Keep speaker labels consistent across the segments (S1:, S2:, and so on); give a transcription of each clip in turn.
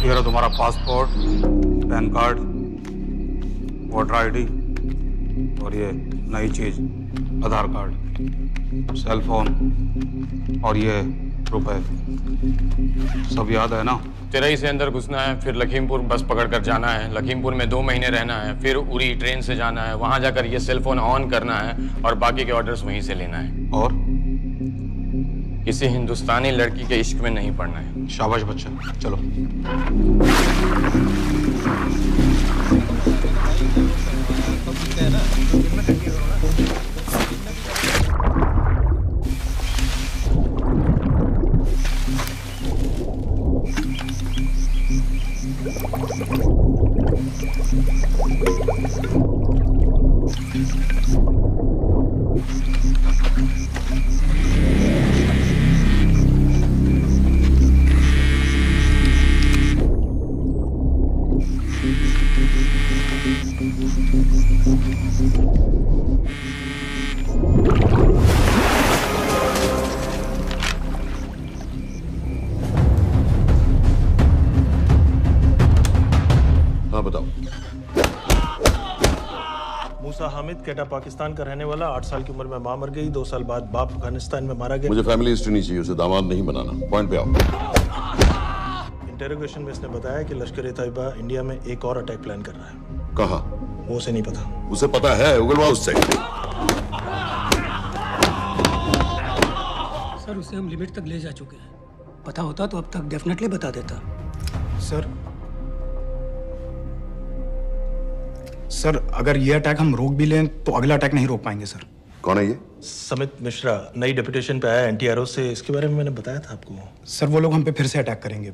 S1: ये रहा तुम्हारा passport, pan card, voter ID और ये नई चीज आधार कार्ड, सेल फोन और ये रुपए। सब याद है ना?
S2: तिरई से अंदर घुसना है, फिर लखीमपुर बस पकड़कर जाना है, लखीमपुर में 2 महीने रहना है, फिर उरी ट्रेन से जाना है, वहां जाकर ये सेल फोन ऑन करना है और बाकी के ऑर्डर्स वहीं से लेना है।
S1: और
S2: किसी हिंदुस्तानी लड़की के इश्क में नहीं पड़ना है।
S1: शाबाश बच्चा, चलो।
S3: मूसा हामिद, केटा पाकिस्तान का रहने वाला, 8 साल की उम्र में मां मर गई, 2 साल बाद बाप अफगानिस्तान में मारा गया।
S4: मुझे फैमिली हिस्ट्री नहीं चाहिए, उसे दामाद नहीं बनाना। पॉइंट पे आओ।
S3: इंटेरोगेशन में इसने बताया कि लश्कर ए तैयबा इंडिया में एक और अटैक प्लान कर रहा है।
S4: कहाँ?
S3: वो उसे नहीं पता।
S4: उसे पता है, उगलवा उससे।
S5: सर उसे हम लिमिट तक ले जा चुके हैं। पता होता तो अब तक डेफिनेटली बता देता।
S6: सर अगर ये अटैक हम रोक भी लें तो अगला अटैक नहीं रोक पाएंगे सर।
S4: कौन है ये?
S3: समित मिश्रा, नई डेपुटेशन पे आया एंटी-एरो से। इसके बारे में मैंने बताया था आपको।
S6: सर वो लोग हम पे फिर से अटैक करेंगे,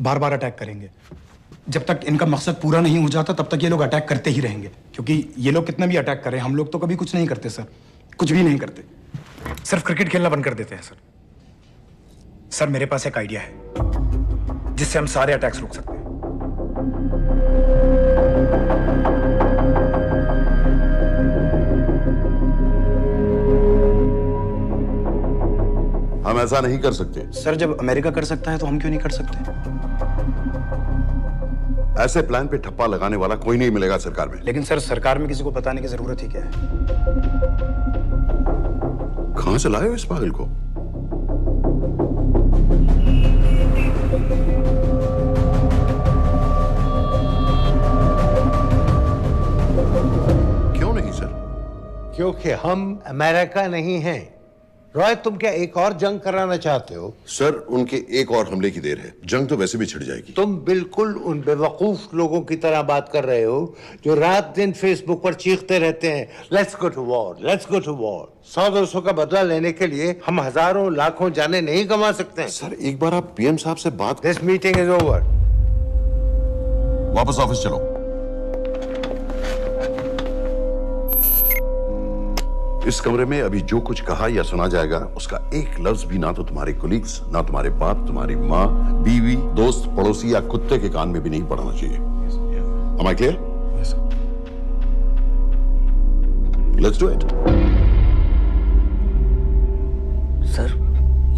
S6: बार बार अटैक करेंगे। जब तक इनका मकसद पूरा नहीं हो जाता तब तक ये लोग अटैक करते ही रहेंगे, क्योंकि ये लोग कितना भी अटैक करें हम लोग तो कभी कुछ नहीं करते सर, कुछ भी नहीं करते। सिर्फ क्रिकेट खेलना बंद कर देते हैं सर। सर मेरे पास एक आइडिया है जिससे हम सारे अटैक्स रोक सकते हैं।
S4: हम ऐसा नहीं कर सकते।
S6: सर जब अमेरिका कर सकता है तो हम क्यों नहीं कर सकते?
S4: ऐसे प्लान पे ठप्पा लगाने वाला कोई नहीं मिलेगा सरकार में।
S6: लेकिन सर सरकार में किसी को बताने की जरूरत ही क्या है?
S4: कहां से लाए हो इस पागल को? क्यों नहीं सर?
S7: क्योंकि हम अमेरिका नहीं हैं। रॉय, तुम क्या एक और जंग कराना चाहते हो?
S4: सर उनके एक और हमले की देर है, जंग तो वैसे भी छिड़ जाएगी।
S7: तुम बिल्कुल उन बेवकूफ लोगों की तरह बात कर रहे हो जो रात दिन फेसबुक पर चीखते रहते हैं, let's go to war, let's go to war. 100-200 का बदला लेने के लिए हम हजारों लाखों जाने नहीं कमा सकते।
S4: सर एक बार आप पीएम साहब से बात।
S7: This meeting is over.
S4: वापस ऑफिस चलो। इस कमरे में अभी जो कुछ कहा या सुना जाएगा उसका एक लफ्ज भी ना तो तुम्हारे कोलीग्स, ना तुम्हारे बाप, तुम्हारी माँ, बीवी, दोस्त, पड़ोसी या कुत्ते के कान में भी नहीं पड़ना चाहिए। Am I clear?
S6: Yes, sir.
S4: Let's do it.
S5: Sir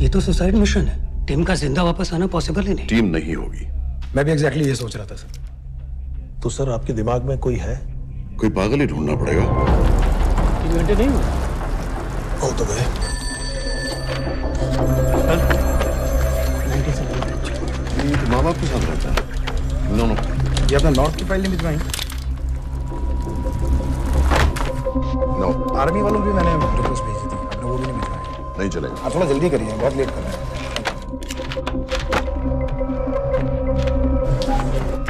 S5: ये तो सुसाइड मिशन है। टीम का जिंदा वापस आना पॉसिबल ही नहीं।
S4: टीम नहीं होगी।
S6: मैं भी एग्जैक्टली ये सोच रहा था सर।
S3: तो सर आपके दिमाग में कोई है?
S4: कोई पागल ही ढूंढना पड़ेगा।
S5: 3 घंटे नहीं हुए।
S3: हो तो गए।
S4: माँ बाप के साथ रहता है। नो नो,
S6: ये अपना नॉर्थ की फाइल नहीं भिजवाई?
S4: नो,
S6: आर्मी वालों भी मैंने रिक्वेस्ट भेजी थी, आपने वो भी नहीं भिजवाई।
S4: नहीं चलेगा।
S6: आप थोड़ा जल्दी करिए, बहुत लेट कर रहे हैं।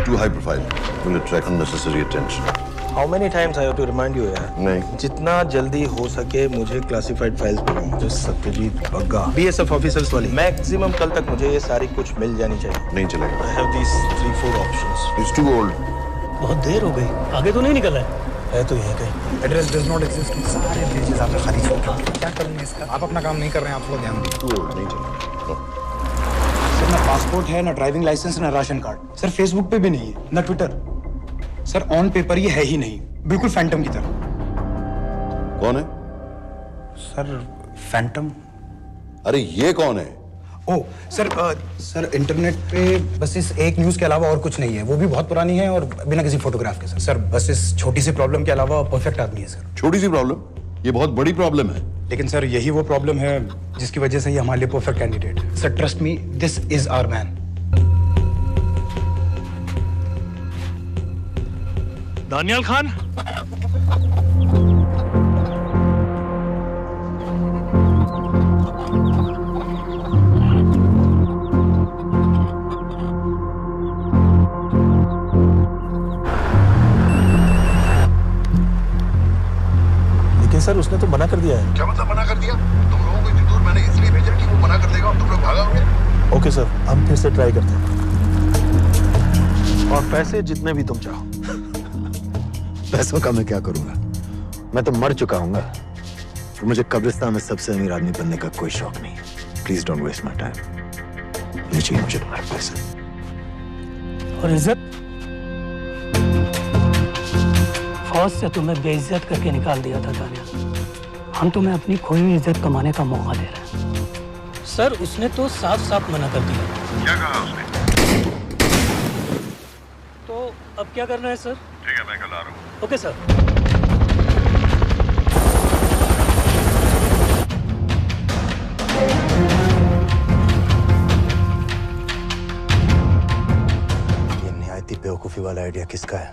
S4: Too high profile. Will attract unnecessary attention.
S3: How many times I have to remind you यार?
S4: नहीं।
S3: जितना जल्दी हो सके मुझे क्लासिफाइड फाइल्स बनाओ। जो सत्यजीत बग्गा, BSF ऑफिसर्स वाली। मैक्सिमम कल तक मुझे ये सारी कुछ मिल जानी चाहिए।
S4: नहीं चलेगा।
S3: I have these 3-4 options.
S4: It's too old.
S5: बहुत देर हो गई, आगे तो नहीं निकला है।
S3: है तो यहीं कहीं।
S6: Address does not exist. सारे पेजेस आपने खाली छोड़ दिए। क्या करूंगा इसका? आप अपना काम नहीं कर रहे हैं, आप थोड़ा ध्यान दीजिए।
S4: Too old. नहीं चलेगा। No.
S6: सर ना पासपोर्ट है, ना ड्राइविंग लाइसेंस, ना राशन कार्ड। सर फेसबुक पे भी नहीं है, ना ट्विटर। सर ऑन पेपर ये है ही नहीं, बिल्कुल फैंटम की तरह।
S4: कौन है?
S6: Sir Phantom?
S4: अरे ये कौन है?
S6: ओ सर इंटरनेट पे बस इस एक न्यूज़ के अलावा और कुछ नहीं है, वो भी बहुत पुरानी है और बिना किसी फोटोग्राफ के। सर बस इस छोटी सी प्रॉब्लम के अलावा परफेक्ट आदमी है सर।
S4: छोटी सी प्रॉब्लम? ये बहुत बड़ी प्रॉब्लम है।
S6: लेकिन सर यही वो प्रॉब्लम है जिसकी वजह से ये हमारे लिए परफेक्ट कैंडिडेट है। Sir trust me, this is our man.
S8: Daniyal Khan,
S3: sir उसने तो मना कर दिया है।
S4: क्या मतलब मना कर दिया? तुम लोगों को इतनी दूर मैंने इसलिए भेजा कि वो मना कर देगा और तुम लोग भागोगे।
S3: ओके सर, हम फिर से ट्राई करते हैं। और पैसे जितने भी तुम चाहो।
S9: पैसों का मैं क्या करूंगा? मैं तो मर चुका हूंगा। तो मुझे कब्रिस्तान में सबसे अमीर आदमी बनने का कोई शौक नहीं। Please don't waste my time. नहीं चाहिए मुझे तुम्हारे पैसे।
S5: और इज्जत? फौज से तुम्हें बेइज्जत करके निकाल दिया था दानियाल। हम तुम्हें अपनी खोई हुई इज्जत कमाने का मौका दे रहे हैं। सर उसने तो साफ साफ मना कर दिया।
S4: क्या कहा उसने?
S5: तो अब क्या करना है सर?
S4: ठीक है, मैं कल आ रहा हूँ।
S5: Okay sir.
S9: ये निहायती बेवकूफी वाला आइडिया किसका है?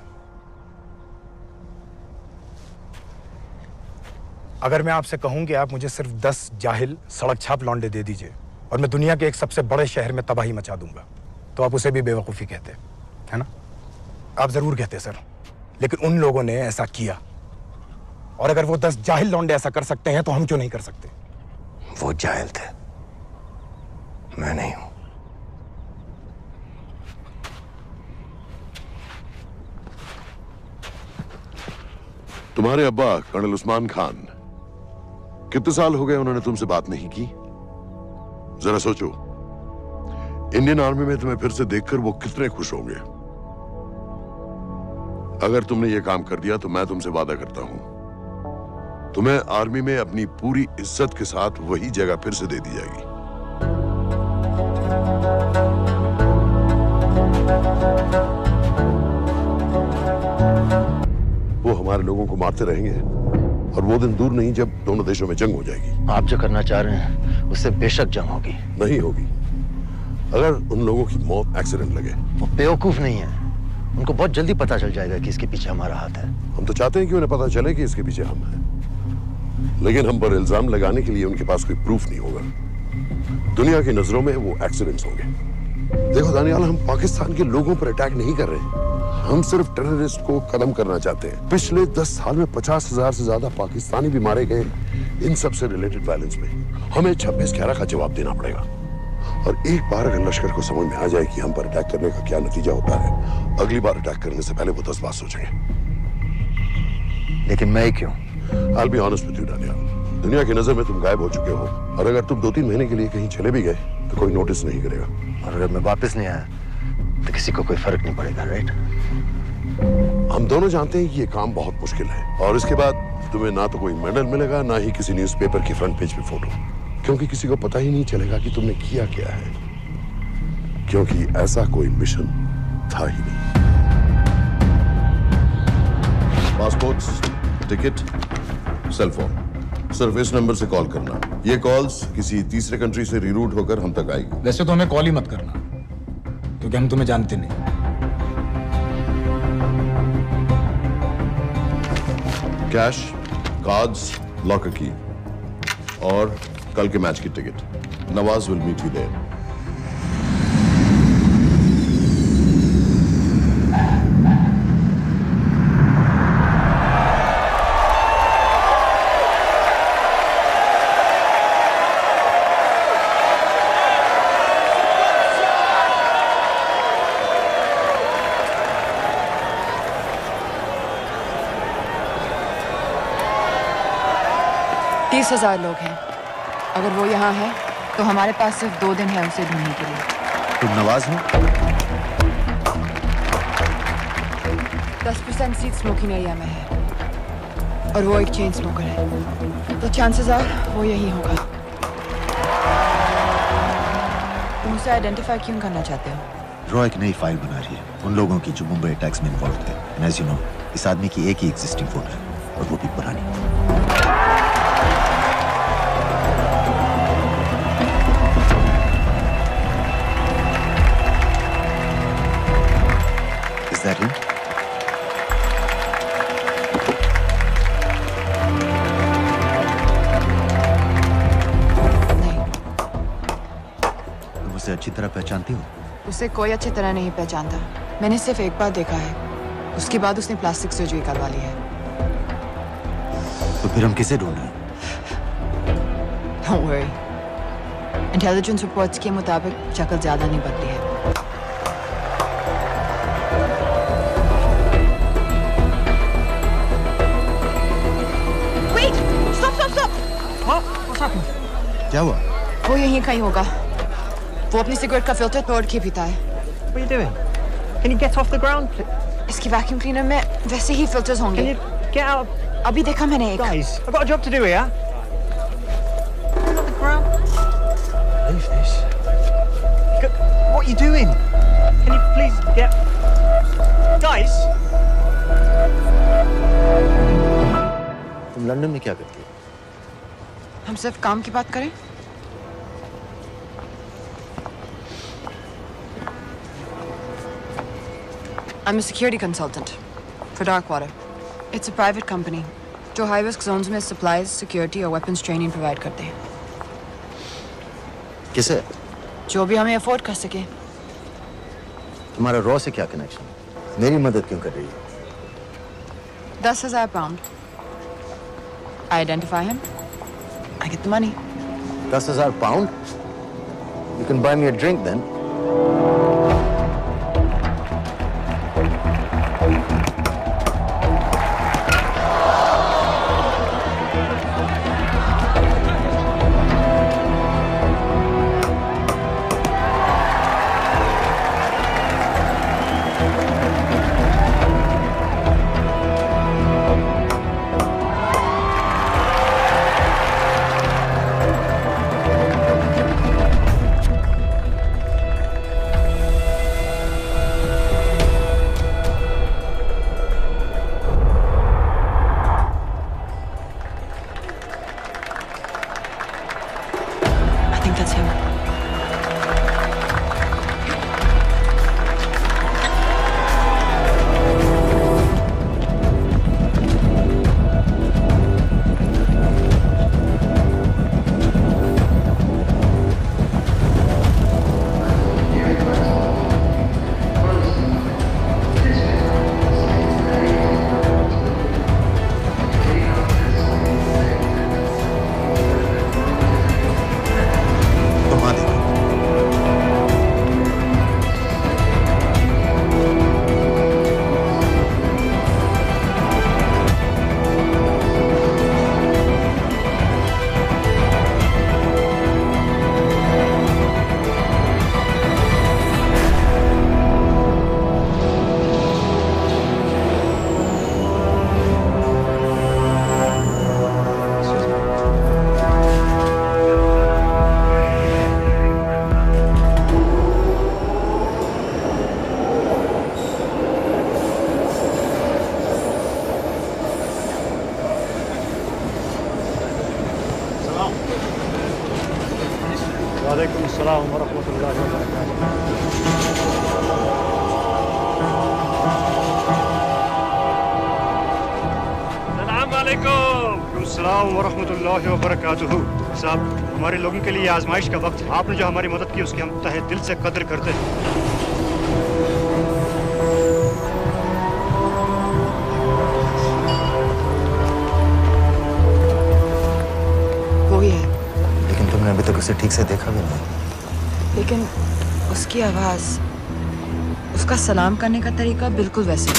S6: अगर मैं आपसे कहूं कि आप मुझे सिर्फ 10 जाहिल सड़क छाप लौंडे दे दीजिए और मैं दुनिया के एक सबसे बड़े शहर में तबाही मचा दूंगा, तो आप उसे भी बेवकूफ़ी कहते, है ना? आप जरूर कहते सर, लेकिन उन लोगों ने ऐसा किया। और अगर वो 10 जाहिल लौंडे ऐसा कर सकते हैं तो हम क्यों नहीं कर सकते?
S9: वो जाहिल थे, मैं नहीं हूं।
S4: तुम्हारे अब्बा कर्नल उस्मान खान, कितने साल हो गए उन्होंने तुमसे बात नहीं की? जरा सोचो, इंडियन आर्मी में तुम्हें फिर से देखकर वो कितने खुश होंगे। अगर तुमने ये काम कर दिया तो मैं तुमसे वादा करता हूं, तुम्हें आर्मी में अपनी पूरी इज्जत के साथ वही जगह फिर से दे दी जाएगी। वो हमारे लोगों को मारते रहेंगे और वो दिन दूर नहीं जब दोनों देशों में जंग हो जाएगी।
S9: आप जो करना चाह रहे हैं उससे बेशक जंग होगी।
S4: नहीं होगी। अगर उन लोगों की मौत एक्सीडेंट लगे।
S9: वो बेवकूफ नहीं है, उनको बहुत जल्दी पता चल जाएगा कि इसके पीछे हमारा हाथ है।
S4: हम तो चाहते हैं कि उन्हें पता चले कि इसके पीछे हम हैं, लेकिन हम पर इल्जाम लगाने के लिए उनके पास कोई प्रूफ नहीं होगा। दुनिया की नजरों में वो एक्सीडेंट्स होंगे। देखो दानियाल, हम पाकिस्तान के लोगों पर अटैक नहीं कर रहे, हम सिर्फ टेररिस्ट को खत्म करना चाहते हैं। पिछले 10 साल में 50,000 से ज्यादा पाकिस्तानी भी मारे गए इन सब से रिलेटेड वायलेंस में। हमें 26/11 का जवाब देना पड़ेगा। और एक बार अगर लश्कर को समझ में आ जाए कि हम पर अटैक करने का क्या नतीजा होता है, अगली बार अटैक करने से पहले वो 10 बार सोचेंगे।
S9: लेकिन मैं क्यों?
S4: I'll be honest with you, Daniyal, दुनिया की नजर में तुम गायब हो चुके हो, और अगर तुम 2-3 महीने के लिए कहीं चले भी गए तो कोई नोटिस नहीं करेगा।
S9: और अगर मैं वापस नहीं आया तो किसी को कोई फर्क नहीं पड़ेगा, राइट?
S4: हम दोनों जानते हैं कि ये काम बहुत मुश्किल है, और इसके बाद तुम्हें ना तो कोई मेडल मिलेगा, ना ही किसी न्यूज़पेपर की फ्रंट पेज पे फोटो, क्योंकि किसी को पता ही नहीं चलेगा कि तुमने किया क्या है, क्योंकि ऐसा कोई मिशन था ही नहीं। पासपोर्ट्स, टिकट, सेल फोन, सिर्फ इस नंबर से कॉल करना। ये कॉल्स किसी तीसरे कंट्री से रीरूट होकर हम तक आएगी।
S6: वैसे तो हमें कॉल ही मत करना, क्योंकि हम तुम्हें जानते नहीं।
S4: कैश, कार्ड्स, लॉकर की और कल के मैच की टिकट। Nawaz will meet you there.
S10: $30,000 लोग हैं। अगर वो यहाँ है तो हमारे पास सिर्फ 2 दिन है उसे ढूंढने के लिए।
S9: तुम नवाज हो?
S10: 10% सीट स्मोकिंग एरिया में है और वो एक चेन स्मोकर है, तो चांसेस आर वो यही होगा। तुम उसे आइडेंटिफाई क्यों करना चाहते हो?
S9: रॉ एक नई फाइल बना रही है उन लोगों की जो मुंबई अटैक्स में इन्वॉल्व थे। एंड एज यू नो, इस आदमी की एक ही एग्जिस्टिंग फोटो है और वो भी पुरानी। Is that him?
S10: नहीं,
S9: तुम उसे अच्छी तरह पहचानती हो?
S10: उसे कोई अच्छी तरह नहीं पहचानता। मैंने सिर्फ एक बार देखा है, उसके बाद उसने प्लास्टिक सर्जरी करवा ली है।
S9: तो फिर हम किसे ढूंढ रहे हैं?
S10: Don't worry. इंटेलिजेंस रिपोर्ट्स के मुताबिक शक्ल ज्यादा नहीं बदली है। Wait! Stop! Stop! Stop!
S5: What's happened?
S9: क्या हुआ?
S10: वो यहीं कहीं होगा। वो अपनी सिगरेट का फिल्टर तोड़ के पीता है।
S11: What are you doing? Can you get off the ground, please?
S10: इसकी वैक्यूम क्लीनर में वैसे ही फिल्टर्स होंगे।
S11: Can you get out?
S10: अभी देखा मैंने एक।
S11: Guys, I've got a job to do here. Off the ground. Leave this. What are you doing? Can you please get... Guys!
S9: तुम London में क्या करती हो?
S10: हम सिर्फ काम की बात करें? I'm a security consultant for Darkwater. It's a private company जो high risk zones में supplies, security और weapons training provide करते हैं।
S9: किसे?
S10: जो भी हमें afford कर सके।
S9: तुम्हारा रॉ से क्या कनेक्शन? मेरी मदद क्यों कर रही है?
S10: 10,000 pound. I identify him. I get the money.
S9: 10,000 pound? You can buy me a drink then.
S12: वालेकुम अस्सलाम वरहमतुल्लाहि वबरकातुहू। साहब, हमारे लोगों के लिए आजमाइश का वक्त है। आपने जो हमारी मदद की उसकी हम तहे दिल से कद्र करते हैं।
S10: वही है।
S9: लेकिन तुमने अभी तक उसे ठीक से देखा भी नहीं।
S10: लेकिन उसकी आवाज, उसका सलाम करने का तरीका बिल्कुल वैसे ही।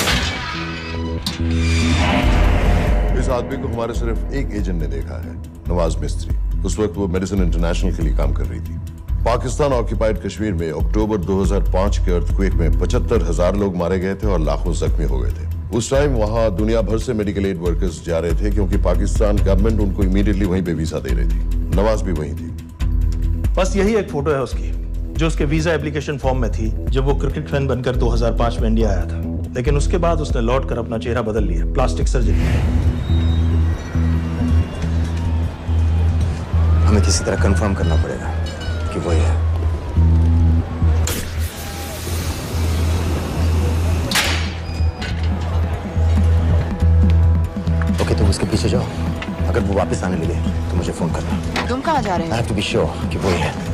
S4: इस आदमी को हमारे सिर्फ एक एजेंट ने देखा है, नवाज मिस्त्री। उस वक्त वो मेडिसिन इंटरनेशनल के लिए काम कर रही थी। पाकिस्तान ऑक्यूपाइड कश्मीर में अक्टूबर 2005 के अर्थक्वेक में 75,000 लोग मारे गए थे और लाखों जख्मी हो गए थे। उस टाइम वहां दुनिया भर से मेडिकल एड वर्कर्स जा रहे थे क्योंकि पाकिस्तान गवर्नमेंट उनको इमीडिएटली वहीं पे वीजा दे रही थी। नवाज भी वहीं थी।
S3: बस यही एक फोटो है उसकी जो उसके वीजा एप्लीकेशन फॉर्म में थी जब वो क्रिकेट फैन बनकर 2005 में इंडिया आया था। लेकिन उसके बाद उसने लौट कर अपना चेहरा बदल लिया, प्लास्टिक सर्जरी।
S9: हमें किसी तरह कंफर्म करना पड़ेगा कि वही है। ओके, तुम उसके पीछे जाओ। अगर वो वापस आने लगे तो मुझे फोन करना।
S10: तुम कहाँ जा रहे हो?
S9: I have to be sure कि वही है।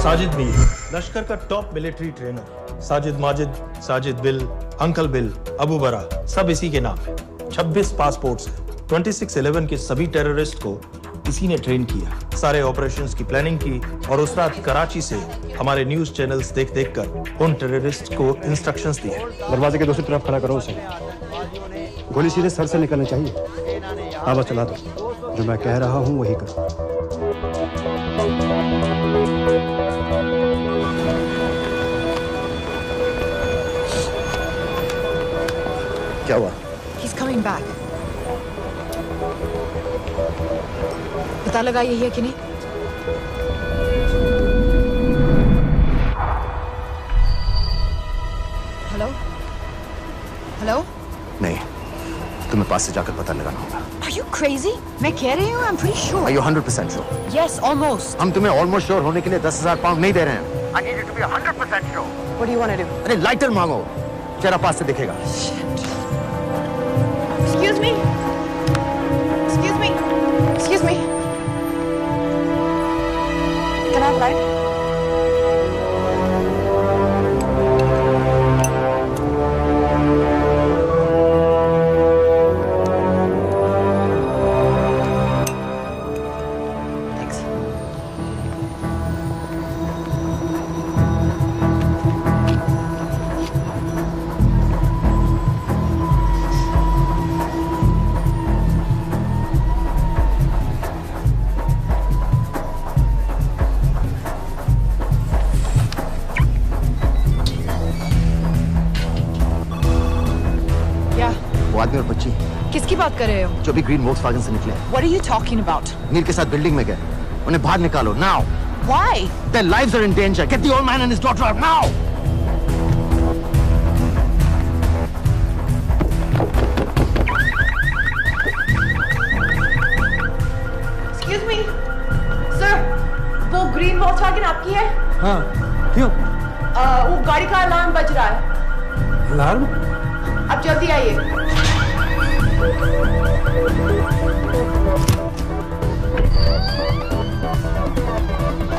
S3: साजिद मीर, लश्कर का top military trainer. Sajid Majid, Sajid bill, uncle bill, Abu बरा, सब इसी के नाम है। 26 पासपोर्ट्स हैं। 26/11 के सभी टेररिस्ट को इसी ने ट्रेन किया। सारे ऑपरेशंस की प्लानिंग की और उस रात कराची से हमारे न्यूज चैनल्स देख कर उन टेररिस्ट को इंस्ट्रक्शंस दिए।
S12: दरवाजे के दूसरी तरफ खड़ा करो उसे। गोली सीधे सर से निकलनी चाहिए। हाँ बस चला दो। जो मैं कह रहा हूँ वही कर।
S9: क्या हुआ?
S10: He's coming back. पता लगा यही है कि नहीं? हेलो? हेलो?
S9: नहीं, तुम्हें पास से जाकर पता लगाना होगा।
S10: Are you crazy? मैं कह रही हूँ, I'm pretty sure.
S9: Are you 100% sure?
S10: Yes, almost.
S9: हम तुम्हें almost sure होने के लिए 10,000 पाउंड नहीं दे रहे हैं। I need you to be 100% sure.
S10: What do you want to do?
S9: अरे लाइटर मांगो, चेहरा पास से दिखेगा।
S10: Excuse me. Excuse me. Excuse me. Can I have light? Thanks.
S9: वो आदमी और बच्ची
S10: किसकी बात कर रहे हो?
S9: जो भी ग्रीन वोक्सवैगन से निकले।
S10: What are you talking about?
S9: नील के साथ बिल्डिंग में गए। उन्हें बाहर निकालो now.
S10: Why?
S9: Their lives are in danger. Get the old man and his daughter out now!
S10: Excuse me, sir. वो ग्रीन वॉल्क्सवैगन आपकी है?
S11: हाँ, क्यों?
S10: वो गाड़ी का अलार्म बज रहा है।
S11: अलार्म?
S10: आप जल्दी आइए।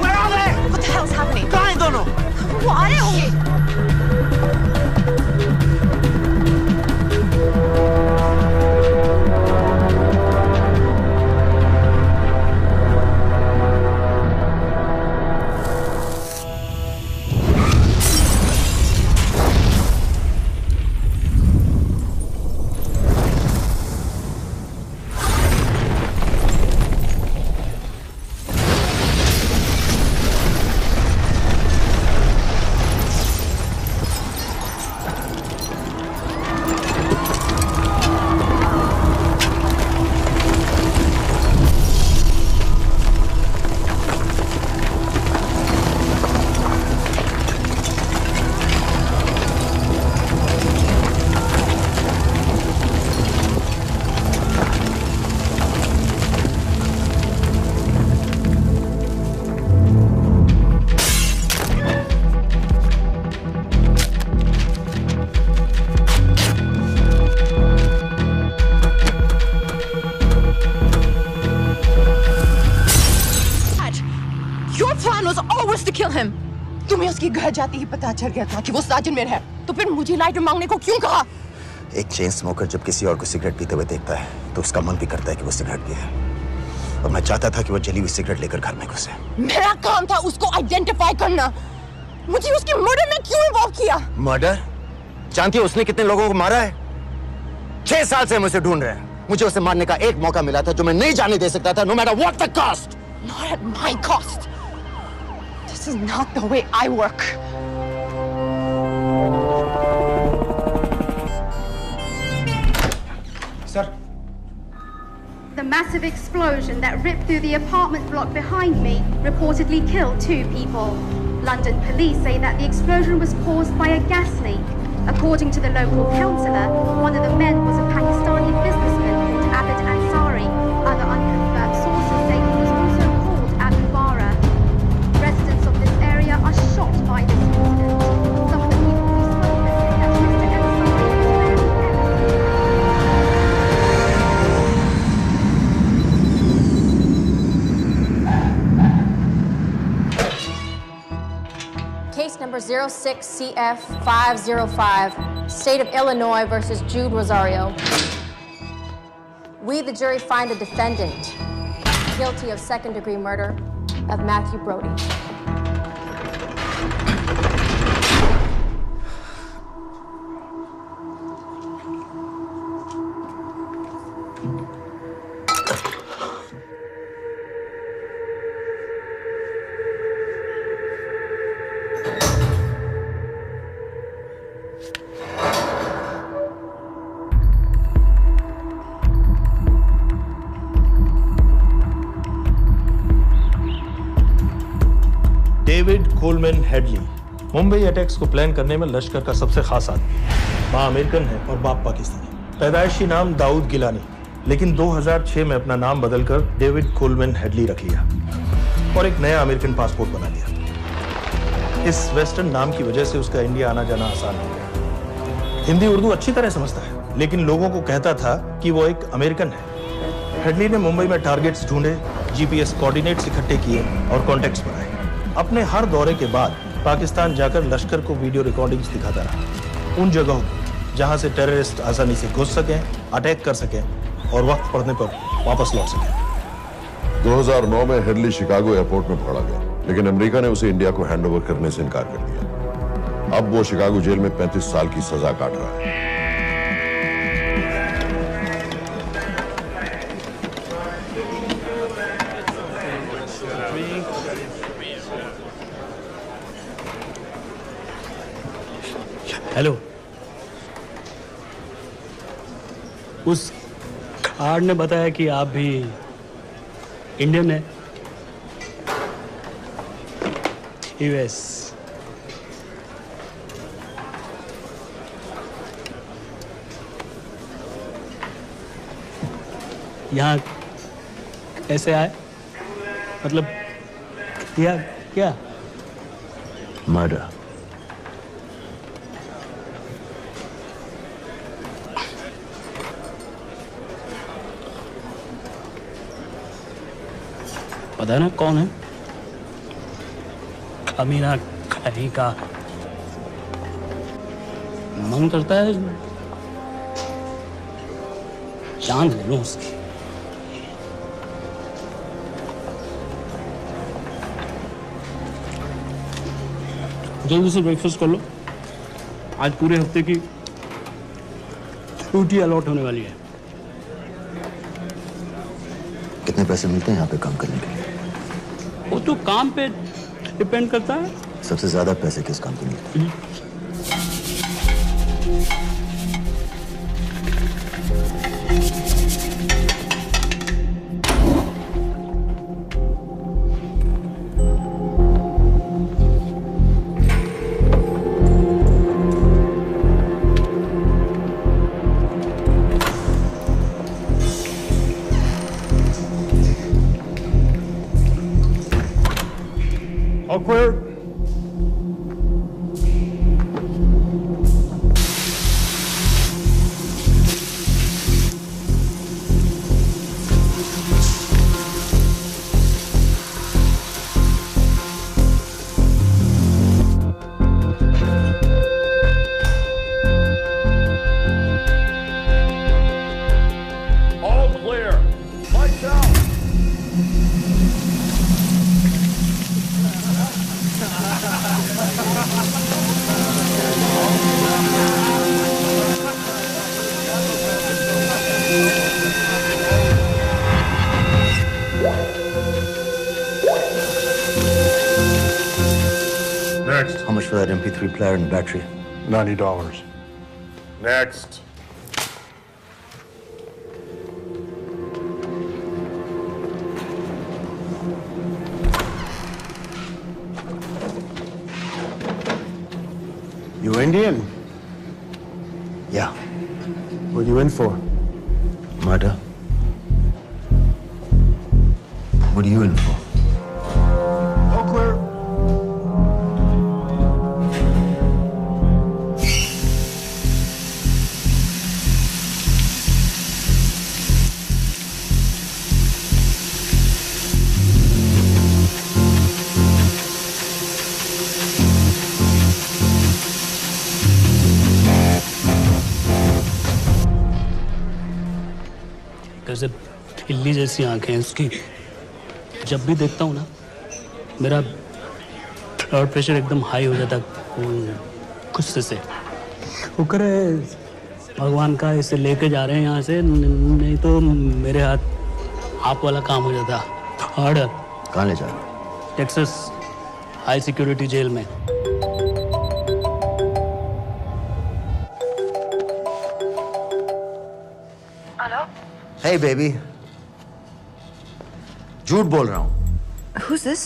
S9: Where are they?
S10: What the hell's happening?
S9: कहाँ हैं दोनों?
S10: वो आ रहे होंगे। तुम्हें उसके घर जाते ही पता चल गया था कि वो साजिद में है, तो फिर मुझे लाइटर मांगने को क्यों कहा?
S9: एक चेन स्मोकर जब किसी और को सिगरेट पीते हुए देखता है तो उसका मन भी करता है कि वो सिगरेट पिए। और मैं चाहता था कि वो जली हुई सिगरेट लेकर घर में घुसे।
S10: मेरा काम था उसको आइडेंटिफाई करना। मुझे उसके मर्डर में क्यों इन्वॉल्व किया?
S9: मर्डर? जानती हो उसने कितने लोगों को मारा है? 6 साल से हम उसे ढूंढ रहे हैं। मुझे उसे मारने का एक मौका मिला था जो मैं नहीं जाने दे सकता था, no matter what the cost.
S10: Not at my cost. This is not the way I work.
S6: Sir.
S13: The massive explosion that ripped through the apartment block behind me reportedly killed 2 people. London police say that the explosion was caused by a gas leak. According to the local councillor, one of the men was a Pakistani businessman called Abid Ansari. Other unconfirmed sources say he was also called Abu Bara. Residents of this area are shocked by this incident. Some of the people we spoke with say that Mr. Ansari was very
S14: Case number 06CF505, State of Illinois versus Jude Rosario. We, the jury, find the defendant guilty of second-degree murder of Matthew Brody.
S3: David Coleman Headley Mumbai attacks को plan करने में लश्कर का सबसे खास आदमी। माँ American है और बाप पाकिस्तानी। पैदाइशी नाम दाऊद गिलानी, लेकिन 2006 में अपना नाम बदलकर डेविड कोलमैन हेडली रख लिया और एक नया अमेरिकन पासपोर्ट बना लिया। इस वेस्टर्न नाम की वजह से उसका इंडिया आना जाना आसान हो गया। हिंदी उर्दू अच्छी तरह समझता है, लेकिन लोगों को कहता था कि वो एक अमेरिकन है। हेडली ने मुंबई में टारगेट्स ढूंढे, जीपीएस कोऑर्डिनेट्स इकट्ठे किए और कॉन्टेक्ट्स बनाए। अपने हर दौरे के बाद पाकिस्तान जाकर लश्कर को वीडियो रिकॉर्डिंग्स दिखाता रहा, उन जगहों जहां से टेररिस्ट आसानी से घुस सकें, अटैक कर सकें और वक्त पड़ने पर वापस लौट सकें।
S4: 2009 में हेडली शिकागो एयरपोर्ट में पकड़ा गया, लेकिन अमेरिका ने उसे इंडिया को हैंडओवर करने से इनकार कर दिया। अब वो शिकागो जेल में 35 साल की सजा काट रहा है।
S5: हेलो, उस कार्ड ने बताया कि आप भी इंडियन हैं। यूएस। यहाँ कैसे आए? मतलब किया क्या?
S9: मर्डर।
S5: पता ना कौन है? कमीना कहीं का। मन करता है जान ले लो उसकी। जल्दी से ब्रेकफास्ट कर लो, आज पूरे हफ्ते की छुट्टी अलॉट होने वाली है।
S9: कितने पैसे मिलते हैं यहाँ पे काम करने के लिए?
S5: वो तो काम पे डिपेंड करता है।
S9: सबसे ज्यादा पैसे किस काम के मिलते हैं?
S12: All clear.
S15: All clear. Lights out.
S12: Next.
S9: How much for that MP3 player and battery?
S12: $90.
S15: Next.
S12: You Indian?
S9: Yeah.
S12: What are you in for?
S9: Murder. What are you in for?
S12: All clear.
S5: कैसे खिल्ली जैसी आंखें हैं उसकी। जब भी देखता हूँ ना मेरा ब्लड प्रेशर एकदम हाई हो जाता गुस्से से। शुक्र है भगवान का इसे लेके जा रहे हैं यहाँ से, नहीं तो मेरे हाथ आप वाला काम हो जाता। ऑर्डर।
S9: कहाँ ले जा रहे हो?
S5: टेक्सास हाई सिक्योरिटी जेल में।
S9: Hey baby, झूठ बोल रहा हूँ।
S10: Who's this?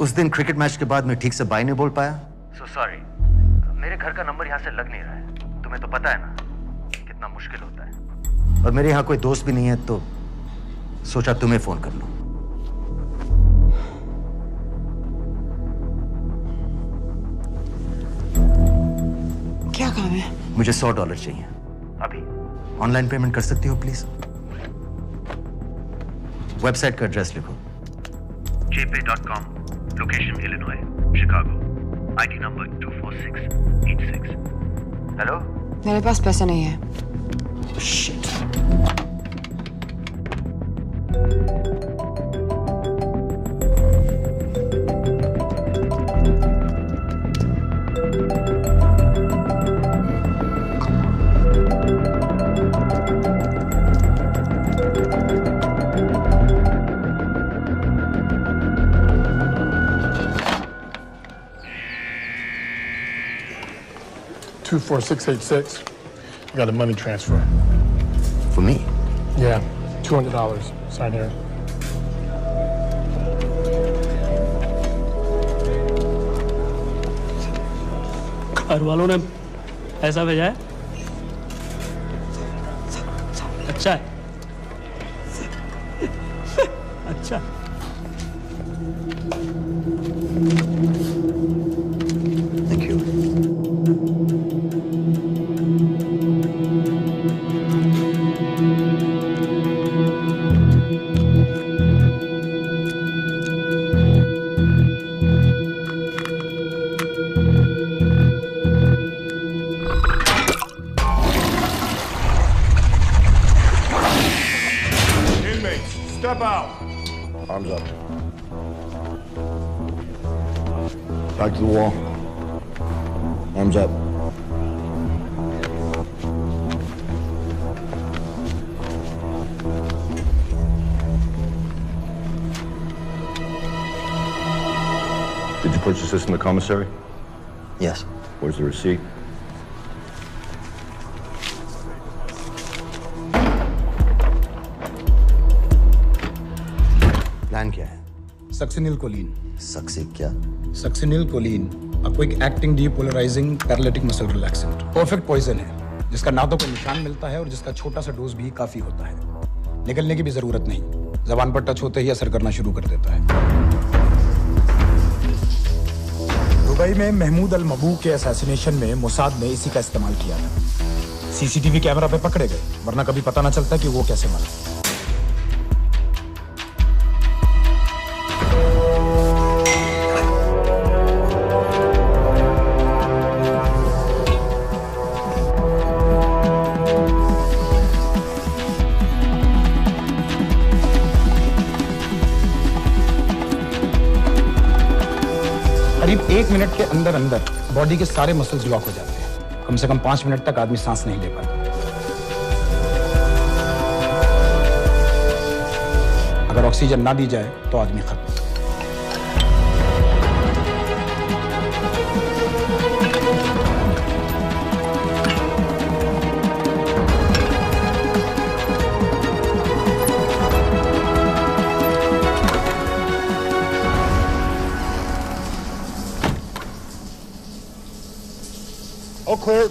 S9: उस दिन क्रिकेट मैच के बाद मैं ठीक से बाय नहीं बोल पाया।
S16: So sorry. मेरे घर का नंबर यहाँ से लग नहीं रहा है। तुम्हें तो पता है ना कितना मुश्किल होता है।
S9: और मेरे यहाँ कोई दोस्त भी नहीं है तो सोचा तुम्हें फोन कर लूं।
S10: क्या काम है?
S9: मुझे $100 चाहिए अभी। ऑनलाइन पेमेंट कर सकती हो प्लीज? वेबसाइट का एड्रेस लिखो।
S16: jpay.com, location Illinois, Chicago, ID number 24686. Hello?
S10: मेरे पास पैसा नहीं है।
S9: Shit.
S12: $24686. I got a money transfer.
S9: For me?
S12: Yeah, $200. Sign here.
S5: घर वालों ने ऐसा भेजा है? अच्छा है, अच्छा।
S9: Thank you.
S15: Step out.
S4: Arms up. Back to the wall. Arms up. Did you purchase this in the commissary?
S9: Yes.
S4: Where's the receipt?
S9: Plan क्या है?
S6: Succinyl choline.
S9: सक्सी क्या?
S6: Succinyl choline, a quick acting depolarizing paralytic muscle relaxant। Perfect poison है, जिसका ना तो कोई निशान मिलता है और जिसका छोटा सा डोज भी काफी होता है। निकलने की भी जरूरत नहीं, जबान पर टच होते ही असर करना शुरू कर देता है। दुबई में महमूद अल मबूक के असैसिनेशन में मोसाद ने इसी का इस्तेमाल किया था। सीसीटीवी कैमरा पे पकड़े गए, वरना कभी पता ना चलता कि वो कैसे मरा। करीब 1 मिनट के अंदर अंदर बॉडी के सारे मसल्स लॉक हो जाते हैं। कम से कम 5 मिनट तक आदमी सांस नहीं ले पाता। अगर ऑक्सीजन ना दी जाए तो आदमी खत्म।
S15: All clear.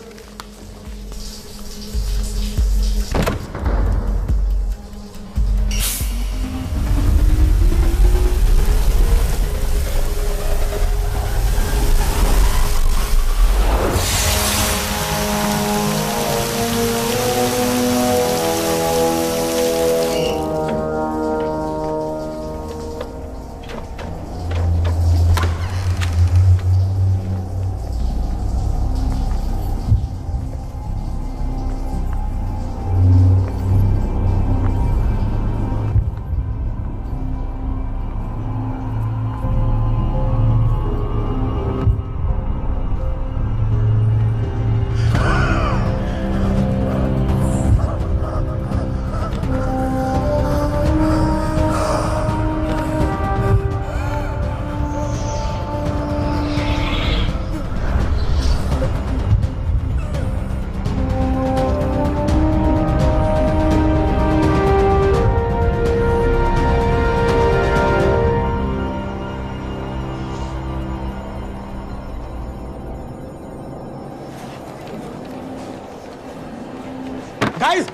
S6: गाइस,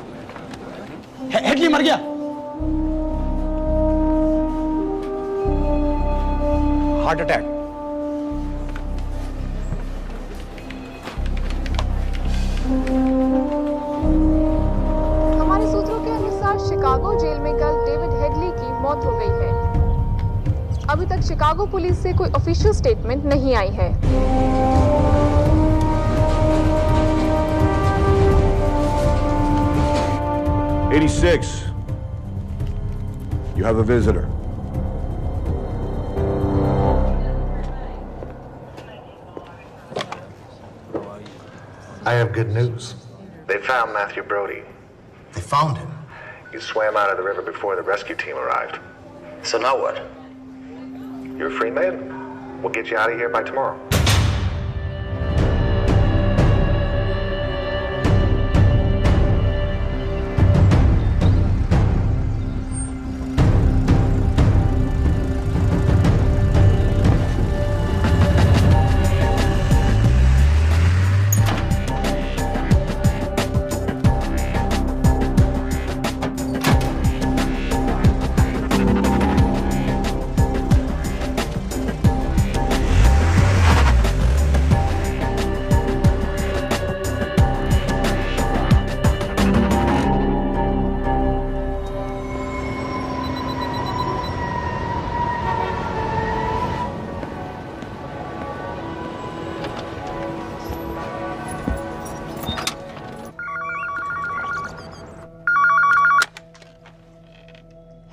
S6: हेडली मर गया। Heart attack.
S17: हमारे सूत्रों के अनुसार शिकागो जेल में कल डेविड हेडली की मौत हो गई है। अभी तक शिकागो पुलिस से कोई ऑफिशियल स्टेटमेंट नहीं आई है।
S15: 86. You have a visitor.
S16: I have good news. They found Matthew Brody.
S9: They found him?
S16: He swam out of the river before the rescue team arrived.
S9: So now what?
S16: You're a free man. We'll get you out of here by tomorrow.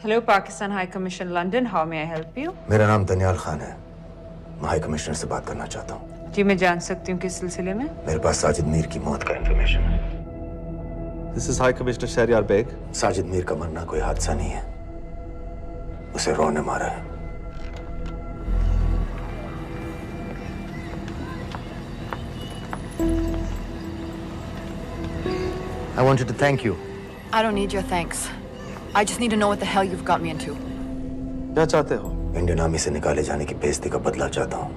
S18: Hello, Pakistan High Commission, London. How may I help you?
S9: मेरा नाम दनियाल खान है। मैं high commissioner से बात करना चाहता हूँ।
S18: जी, मैं जान सकती हूँ किस सिलसिले में?
S9: मेरे पास साजिद मीर की मौत का इंफॉर्मेशन है।
S19: This is High Commissioner Shahryar Beg.
S9: Sajid Mir का मरना कोई हादसा नहीं है। उसे रॉ ने मारा है। I wanted to thank you.
S10: I don't need your thanks. I just need to know what the hell you've got me into.
S19: क्या चाहते हो?
S9: इंडियन आर्मी से निकाले जाने की बेइज्जती का बदला चाहता हूँ।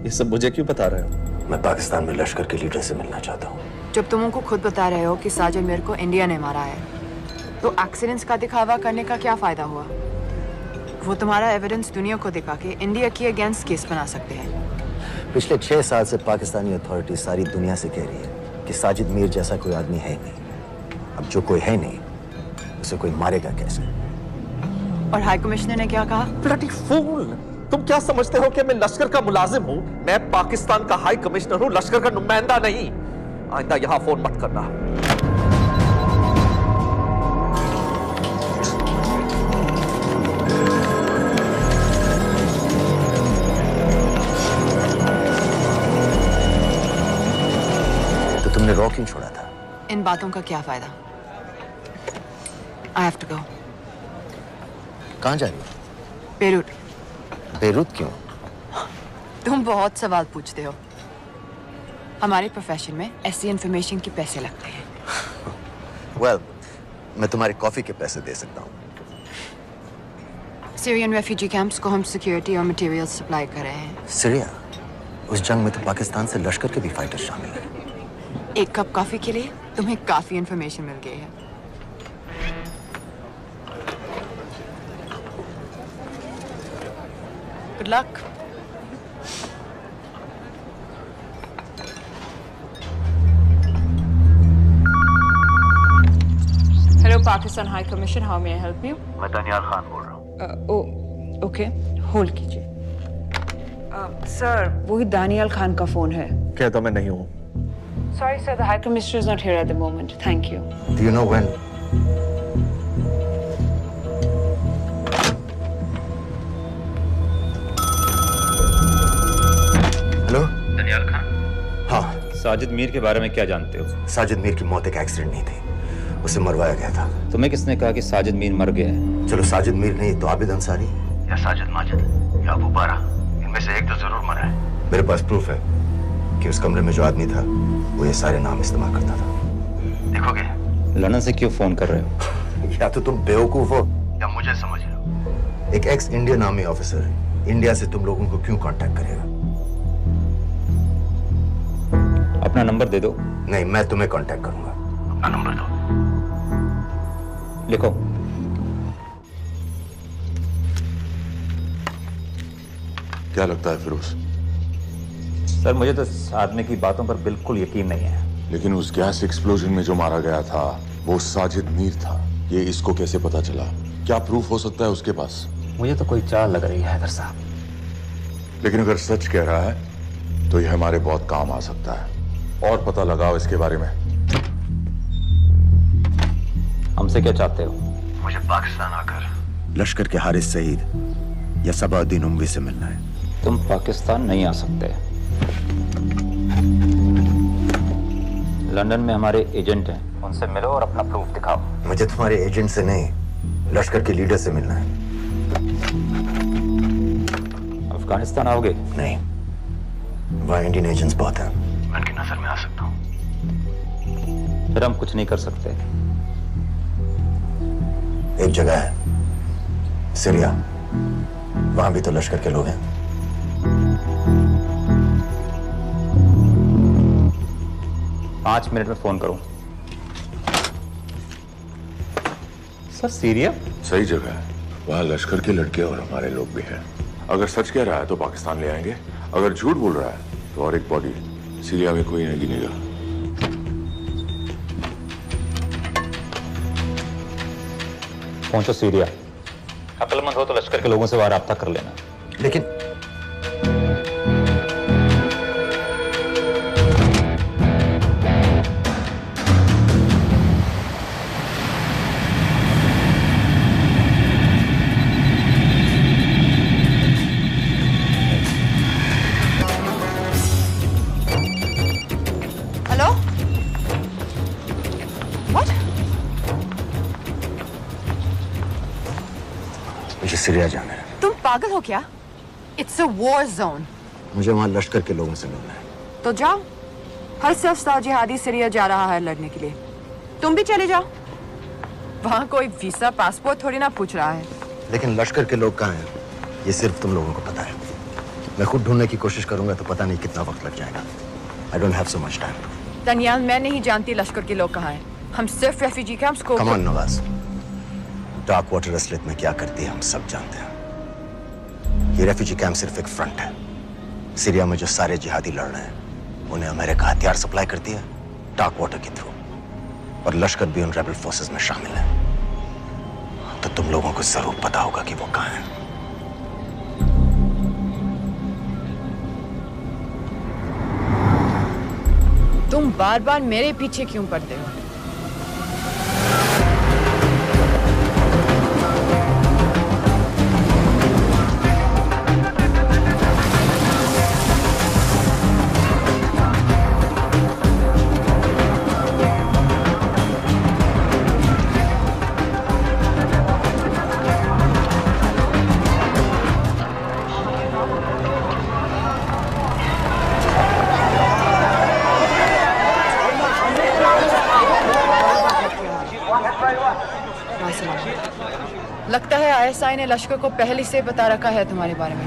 S19: ये सब मुझे क्यों बता रहे हो?
S9: मैं पाकिस्तान में लश्कर के लीडर से मिलना चाहता हूँ।
S10: जब तुम उनको खुद बता रहे हो कि साजिद मीर को इंडिया ने मारा है, तो एक्सीडेंट्स का दिखावा करने का क्या फायदा हुआ? वो तुम्हारा एविडेंस दुनिया को दिखा के इंडिया के अगेंस्ट केस बना सकते हैं।
S9: पिछले 6 साल से पाकिस्तानी अथॉरिटी सारी दुनिया से कह रही है कि साजिद मीर जैसा कोई आदमी है नहीं। अब जो कोई है नहीं, उसे कोई मारेगा कैसे?
S10: और हाई कमिश्नर ने क्या कहा?
S19: Bloody fool! तुम क्या समझते हो कि मैं लश्कर का मुलाजिम हूँ? मैं पाकिस्तान का हाई कमिश्नर हूँ, लश्कर का नुमाइंदा नहीं। आइंदा यहाँ फोन मत करना।
S9: तो तुमने रॉ क्यों छोड़ा था?
S10: इन बातों का क्या फायदा? I have to go.
S9: कहाँ जा रही हो?
S10: बेरूट।
S9: बेरूत क्यों?
S10: तुम बहुत सवाल पूछते हो। हमारे प्रोफेशन में ऐसी इंफॉर्मेशन के पैसे लगते हैं।
S9: Well, मैं तुम्हारे कॉफी के पैसे दे सकता हूँ।
S10: सीरियन रेफ्यूजी कैंप्स को हम सिक्योरिटी और मटेरियल सप्लाई कर रहे हैं।
S9: सीरिया? उस जंग में तो पाकिस्तान से लश्कर के भी फाइटर शामिल हैं।
S10: एक कप कॉफी के लिए तुम्हें काफी इंफॉर्मेशन मिल गई है। Good luck.
S18: Hello, Pakistan High Commission. How may I help you?
S16: मैं दनियाल खान बोल रहा हूँ।
S18: ओके, होल्ड कीजिए। सर, वही दानियाल खान का फोन है।
S19: कहता मैं नहीं हूँ।
S18: Sorry, sir. The High Commissioner is not here at the moment. Thank you.
S9: Do you know when? Hello?
S16: Daniyal Khan?
S9: हाँ।
S20: साजिद मीर के बारे में क्या जानते हो?
S9: साजिद मीर की मौत एक एक्सीडेंट नहीं थी, उसे मरवाया गया था।
S20: तुम्हें किसने कहा कि साजिद मीर मर गया है?
S9: चलो साजिद मीर नहीं तो आबिद अंसारी
S16: या साजिद माजिद या अबू बारा, इनमें से एक तो जरूर मरा है।
S9: मेरे पास प्रूफ है कि उस कमरे में जो आदमी था वो ये सारे नाम इस्तेमाल करता था।
S16: देखोगे?
S20: लंदन से क्यों फोन कर रहे हो?
S9: या तो तुम बेवकूफ हो
S16: या मुझे समझ लो।
S9: एक x Indian army officer India से तुम लोगों को क्यों कांटेक्ट करेगा?
S20: अपना नंबर दे दो।
S9: नहीं, मैं तुम्हें कांटेक्ट करूंगा।
S16: अपना नंबर दो।
S20: लिखो।
S4: क्या लगता है फिरोज?
S20: सर, मुझे तो इस आदमी की बातों पर बिल्कुल यकीन नहीं है।
S4: लेकिन उस गैस एक्सप्लोजन में जो मारा गया था वो साजिद मीर था। ये इसको कैसे पता चला? क्या प्रूफ हो सकता है उसके पास?
S20: मुझे तो कोई चाल लग रही है हैदर साहब।
S4: लेकिन अगर सच कह रहा है तो ये हमारे बहुत काम आ सकता है। और पता लगाओ इसके बारे में।
S20: हमसे क्या चाहते हो?
S16: मुझे पाकिस्तान आकर
S9: लश्कर के हारिस सईद या सबाउद्दीन उमवी से मिलना है।
S20: तुम पाकिस्तान नहीं आ सकते। लंदन में हमारे एजेंट हैं, उनसे मिलो और अपना प्रूफ दिखाओ।
S9: मुझे तुम्हारे एजेंट से नहीं, लश्कर के लीडर से मिलना है।
S20: अफगानिस्तान आओगे?
S9: नहीं, वहाँ इंडियन एजेंट्स बहुत हैं।
S16: मैं उनकी नजर में आ सकता हूँ।
S20: फिर हम कुछ नहीं कर सकते।
S9: एक जगह है, सीरिया, वहां भी तो लश्कर के लोग हैं।
S20: पांच मिनट में फोन करूं। सर, सीरिया
S4: सही जगह है। वहाँ लश्कर के लड़के और हमारे लोग भी हैं। अगर सच कह रहा है तो पाकिस्तान ले आएंगे, अगर झूठ बोल रहा है तो और एक बॉडी सीरिया में कोई नहीं गिनेगा।
S20: पहुंचो सीरिया। अक्लमंद हो तो लश्कर के लोगों से वहां राब्ता कर लेना।
S9: लेकिन सीरिया जाना है।
S10: तुम पागल हो क्या? It's a war zone.
S9: मुझे वहां लश्कर के लोगों से मिलना है।
S10: तो जाओ। हर सफस्ता जिहादी सीरिया जा रहा है लड़ने के लिए। तुम भी चले जाओ। वहां कोई वीसा पासपोर्ट थोड़ी ना पूछ रहा है।
S9: लेकिन लश्कर के लोग कहाँ हैं? ये सिर्फ तुम लोगों को पता है। मैं खुद ढूंढने की कोशिश करूंगा तो पता नहीं कितना वक्त लग जाएगा। I don't have so much time.
S10: Daniyal, मैं नहीं जानती लश्कर के लोग कहाँ हैं। हम सिर्फ रेफ्यूजी कैंप्स को।
S9: Come on, Nawaz. Dark water असलियत में क्या करती है हम सब जानते हैं। ये रेफ्यूजी कैंप सिर्फ एक फ्रंट है। सीरिया में जो सारे जिहादी लड़ रहे हैं उन्हें अमेरिका हथियार सप्लाई करती है डार्क वाटर के थ्रू, और लश्कर भी उन रेबल फोर्सेस में शामिल है। तो तुम लोगों को जरूर पता होगा कि वो कहाँ है।
S10: तुम बार बार मेरे पीछे क्यों पड़ते हो? लगता है आईएसआई ने लश्कर को पहले से बता रखा है तुम्हारे बारे में।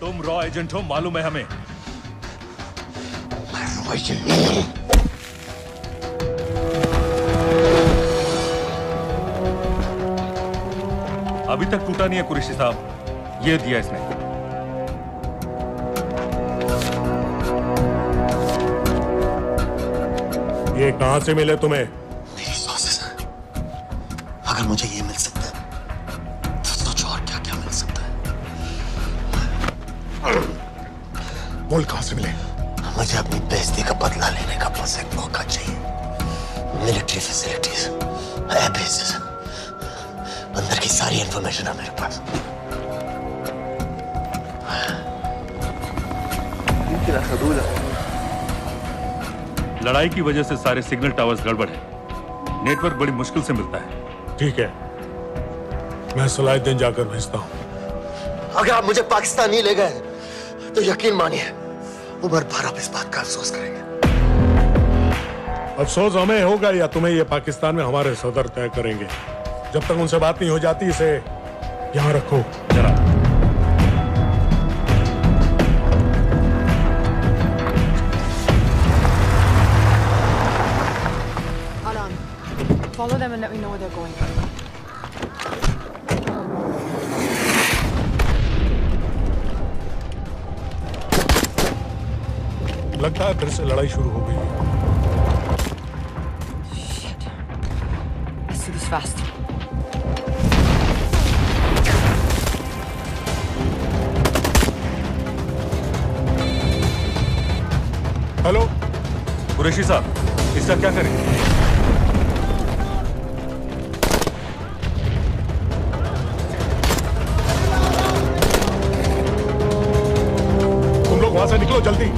S8: तुम रॉ एजेंट हो, मालूम है हमें।
S9: मैं रॉ एजेंट नहीं हूं।
S8: अभी तक टूटा नहीं है कुरैशी साहब। ये दिया इसने।
S21: ये कहां से मिले तुम्हें?
S9: मेरी सॉसेस हैं। अगर मुझे ये मिल सकता है तो सोचो और क्या क्या मिल सकता है।
S21: बोल कहां से मिले?
S9: मुझे अपनी बेइज्जती का बदला लेने का बस एक मौका चाहिए। मिलिट्री फैसिलिटीज, एयर बेसेस, अंदर की सारी इंफॉर्मेशन है मेरे पास।
S8: लड़ाई की वजह से सारे सिग्नल टावर्स गड़बड़ है। नेटवर्क बड़ी मुश्किल से मिलता है।
S21: ठीक है, मैं सलाहुद्दीन जाकर भेजता हूं।
S9: अगर आप मुझे पाकिस्तान नहीं ले गए तो यकीन मानिए उमर भर आप इस बात का अफसोस करेंगे।
S21: अफसोस हमें होगा या तुम्हें ये पाकिस्तान में हमारे सदर तय करेंगे। जब तक उनसे बात नहीं हो जाती इसे यहां रखो जरा।
S10: Follow them and let me know where they're going.
S21: लगता है फिर से लड़ाई शुरू हो गई है।
S10: Shit. Let's do this fast.
S21: Hello
S8: Qureshi साहब, इसका क्या करें?
S21: वहां से निकलो जल्दी।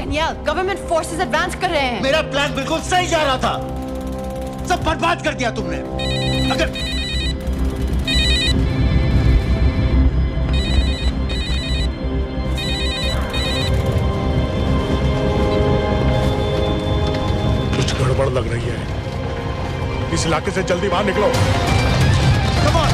S10: Daniel, government forces advance कर रहे हैं।
S2: मेरा प्लान बिल्कुल सही जा रहा था, सब बर्बाद कर दिया तुमने। अगर
S21: कुछ गड़बड़ लग रही है, इस इलाके से जल्दी बाहर निकलो।
S2: Come on,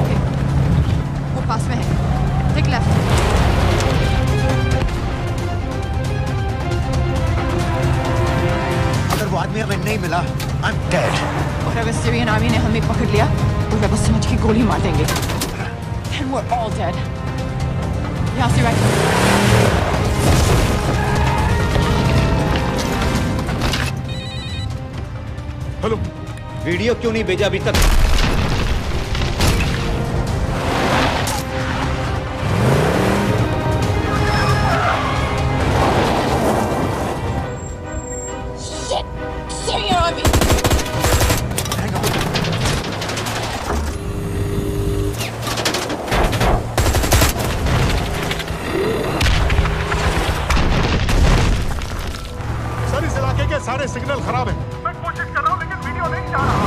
S10: ओके, वो पास में है। Take left.
S2: अगर वो आदमी हमें नहीं मिला, I'm dead.
S10: और अगर सीरियन आर्मी ने हमें पकड़ लिया तो वे बस समझ के गोली मार देंगे। Then we're all dead. यहाँ से right.
S21: हेलो,
S2: वीडियो क्यों नहीं भेजा अभी तक?
S10: Syrian army.
S21: सर इस इलाके के सारे सिग्नल खराब हैं। मैं कोशिश कर रहा हूँ लेकिन वीडियो नहीं जा रहा।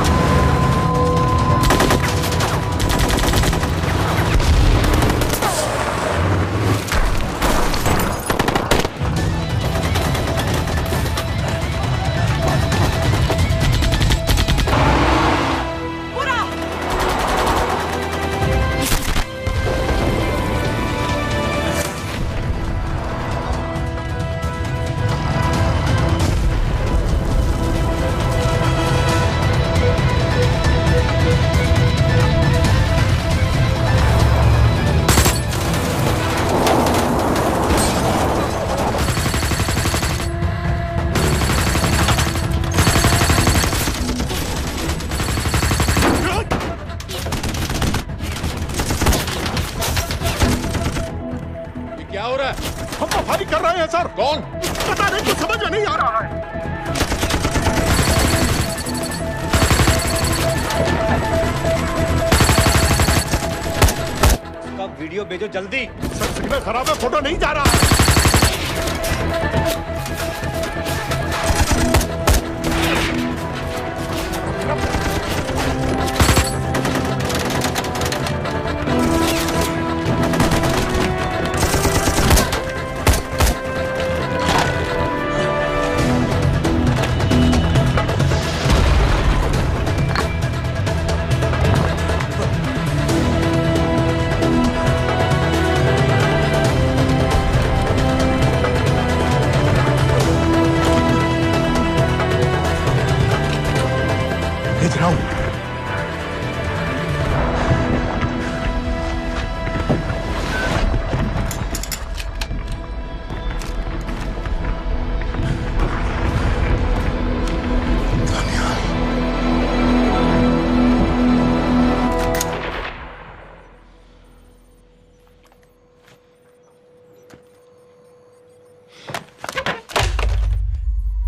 S21: क्या हो रहा है? हम तो फायरिंग कर रहे हैं सर। कौन? पता नहीं, कुछ समझ में नहीं आ रहा है।
S2: उसका वीडियो भेजो जल्दी।
S21: सर सिग्नल खराब है, फोटो नहीं जा रहा है।
S2: भेज रहा हूँ।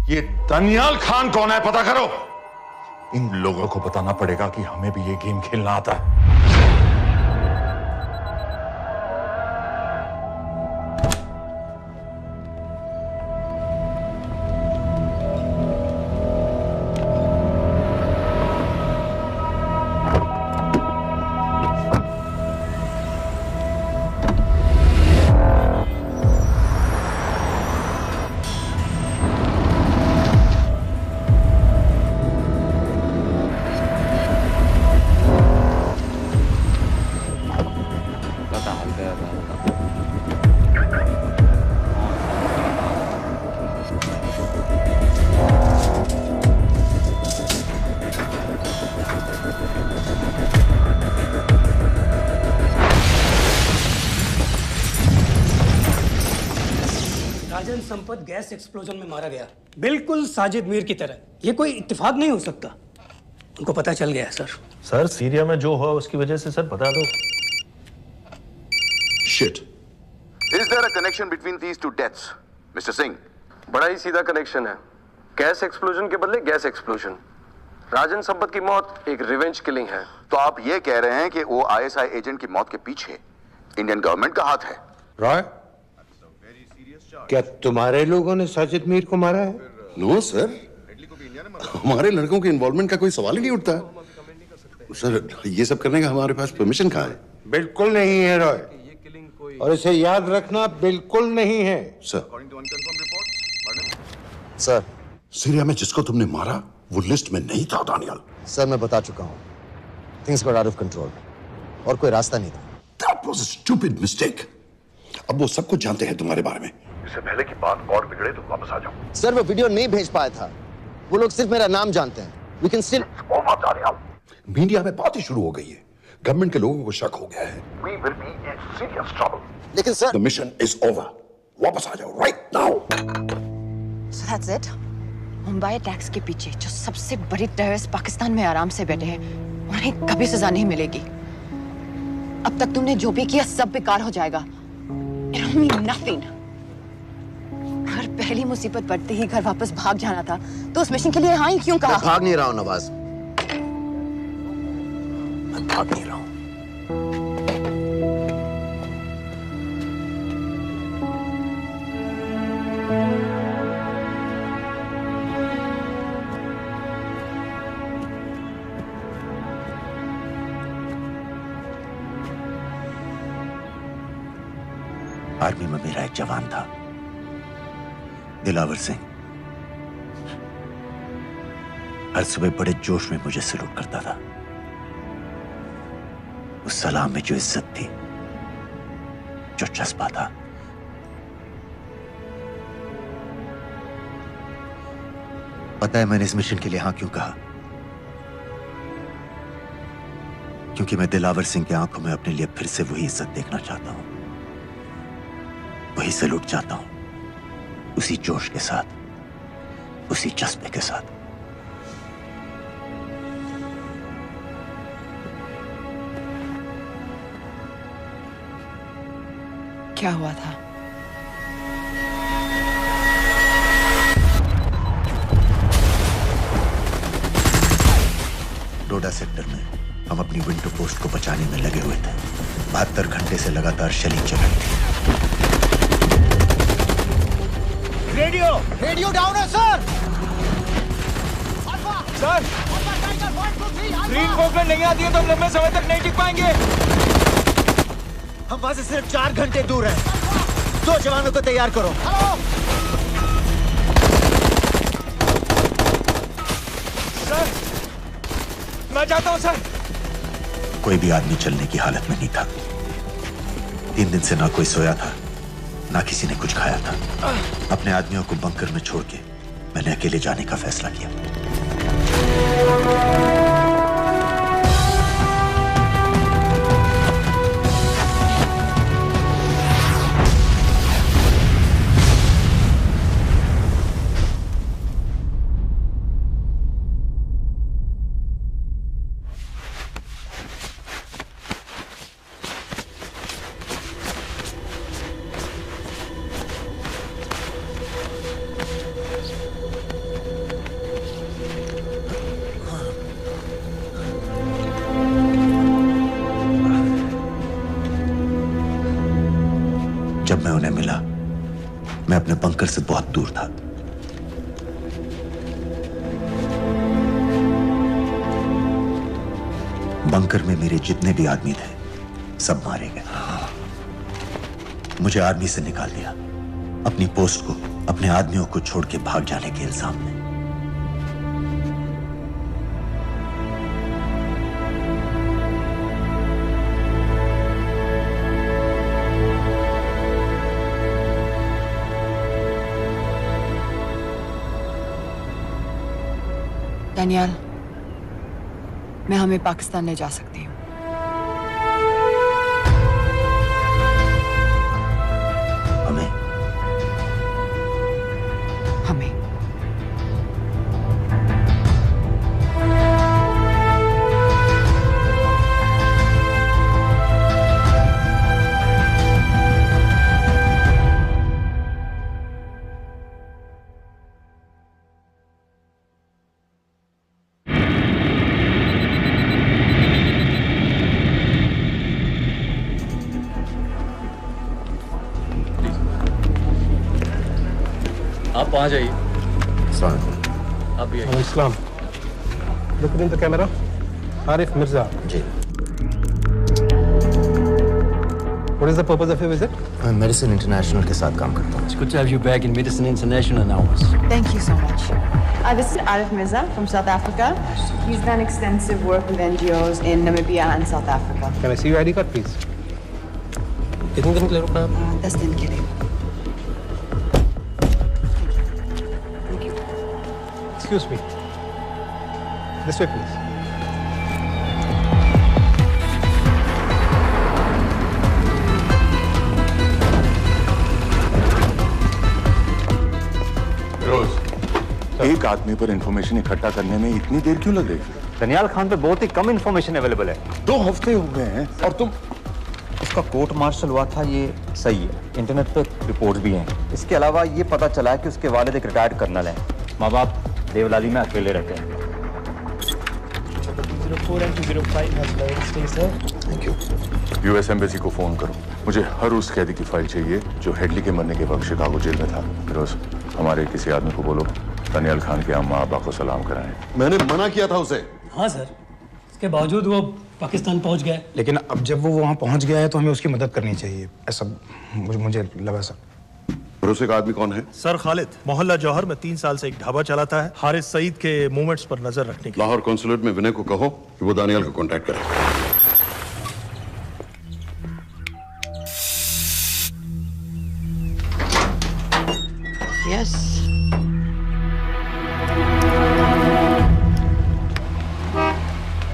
S4: ये दानियाल खान कौन है, पता करो। इन लोगों को बताना पड़ेगा कि हमें भी ये गेम खेलना आता है।
S22: राजन संपत गैस एक्सप्लोजन में मारा गया, बिल्कुल साजिद मीर की तरह। ये कोई इत्तेफाक नहीं हो सकता। उनको पता चल गया सर।
S3: सर सीरिया में जो हुआ उसकी वजह से सर बता दो।
S4: Shit, Is there a connection between these two deaths, Mr. Singh?
S1: बड़ा ही सीधा कनेक्शन है। गैस एक्सप्लोजन के बदले गैस एक्सप्लोजन। राजन संपत की मौत एक रिवेंज किलिंग है।
S4: तो आप ये कह रहे हैं कि वो आईएसआई एजेंट की मौत के पीछे इंडियन गवर्नमेंट का हाथ है?
S7: रॉय, क्या तुम्हारे लोगों ने साजिद मीर को मारा है?
S4: नो सर, हमारे लड़कों के इन्वॉल्वमेंट का कोई सवाल ही नहीं उठता। सर, ये सब करने का हमारे पास परमिशन कहाँ है?
S7: बिल्कुल नहीं है रॉय, और इसे याद रखना बिल्कुल नहीं है।
S9: सर,
S4: सीरिया में जिसको तुमने मारा वो लिस्ट में नहीं था दानियल।
S9: सर, मैं बता चुका हूँ, things got out of control और कोई रास्ता नहीं था।
S4: That was a stupid mistake. अब वो सब कुछ जानते हैं तुम्हारे बारे में। इससे पहले की बात और बिगड़े तो वापस आ जाओ।
S9: सर, वो वीडियो नहीं भेज पाया था, वो लोग सिर्फ मेरा नाम जानते हैं। We can still...
S4: मीडिया में बात ही शुरू हो गई है, गवर्नमेंट के लोगों को शक हो गया है। We will be in serious trouble.
S9: लेकिन sir,
S4: The mission is over. वापस आ जाओ right now.
S10: So that's it? Mumbai attacks के पीछे जो सबसे बड़ी टेररिस्ट पाकिस्तान में आराम से बैठे हैं, उन्हें कभी सजा नहीं मिलेगी। अब तक तुमने जो भी किया सब बेकार हो जाएगा। It'll mean nothing. अगर पहली मुसीबत पड़ते ही घर वापस भाग जाना था, तो उस मिशन के लिए हाँ ही क्यों कहा?
S9: मैं भाग नहीं रहा हूँ नवाज, मैं भाग नहीं रहा हूँ। आर्मी में मेरा एक जवान था, दिलावर सिंह। हर सुबह बड़े जोश में मुझे सलूट करता था। उस सलाम में जो इज्जत थी, जो जज्बा था, पता है मैंने इस मिशन के लिए हाँ क्यों कहा? क्योंकि मैं दिलावर सिंह की आंखों में अपने लिए फिर से वही इज्जत देखना चाहता हूं, वही सलूट चाहता हूं, उसी जोश के साथ, उसी जज्बे के साथ।
S10: क्या हुआ था?
S9: डोडा सेक्टर में हम अपनी विंडो पोस्ट को बचाने में लगे हुए थे। 72 घंटे से लगातार शेलिंग चल रही थी।
S2: रेडियो डाउन है सर।
S11: सर, ग्रीन फोकलेट नहीं आती है तो हम लंबे समय तक नहीं टिक पाएंगे।
S2: हम वहां से सिर्फ 4 घंटे दूर हैं। 2 जवानों को तैयार करो।
S11: सर, मैं जाता हूं सर।
S9: कोई भी आदमी चलने की हालत में नहीं था। 3 दिन से ना कोई सोया था, ना किसी ने कुछ खाया था। अपने आदमियों को बंकर में छोड़ के मैंने अकेले जाने का फैसला किया। जब मैं उन्हें मिला, मैं अपने बंकर से बहुत दूर था। बंकर में मेरे जितने भी आदमी थे, सब मारे गए। मुझे आर्मी से निकाल दिया, अपनी पोस्ट को, अपने आदमियों को छोड़ के भाग जाने के इल्जाम में।
S10: डैनियल, मैं हमें पाकिस्तान ले जा सकती हूँ।
S9: हमें?
S10: हमें।
S13: आप वहाँ जाइए।
S12: आप भी आइए। Islam. Look in the camera. Arif Mirza.
S9: जी।
S12: What is the purpose of your visit?
S9: मैं मेडिसिन इंटरनेशनल के साथ काम करता हूँ।
S11: It's good to have you back in Medicine International now.
S10: Thank you so much. This is Arif Mirza from South Africa. He's done extensive work with NGOs in Namibia and South Africa.
S12: Can I see your ID card, please? कितने दिन के लिए रुकना है?
S10: 10 दिन के लिए।
S12: Excuse me. This way, please.
S15: एक आदमी पर इंफॉर्मेशन इकट्ठा करने में इतनी देर क्यों लग रही है?
S20: दनियाल खान पे बहुत ही कम इंफॉर्मेशन अवेलेबल है।
S15: 2 हफ्ते हो गए हैं और तुम।
S20: उसका कोर्ट मार्शल हुआ था, ये सही है। इंटरनेट पे रिपोर्ट्स भी हैं। इसके अलावा ये पता चला है कि उसके वालिद एक रिटायर्ड कर्नल हैं। माँ बाप देवलाली में अकेले रहते हैं।
S12: 204 and 205 has loaded. Stay, sir.
S9: Thank you.
S15: US embassy को फोन करो। मुझे हर उस कैदी की फाइल चाहिए जो हेडली के मरने के वक्त शिकागो जेल में था। फिरोज, हमारे किसी आदमी को बोलो दानियाल खान के अम्मा अब्बा को सलाम कराएं।
S4: मैंने मना किया था उसे।
S22: हाँ सर, इसके बावजूद वो पाकिस्तान पहुंच गया।
S6: लेकिन अब जब वो वहाँ पहुँच गया है तो हमें उसकी मदद करनी चाहिए, ऐसा मुझे लगा सर।
S4: भरोसे का आदमी कौन है?
S3: सर खालिद, मोहल्ला जौहर में 3 साल से एक ढाबा चलाता है। हारिस सईद के मूवमेंट्स पर नजर रखने के।
S4: लाहौर कॉन्सुलेट में विनय को कहो कि वो दानियाल को कांटेक्ट करे।
S10: Yes.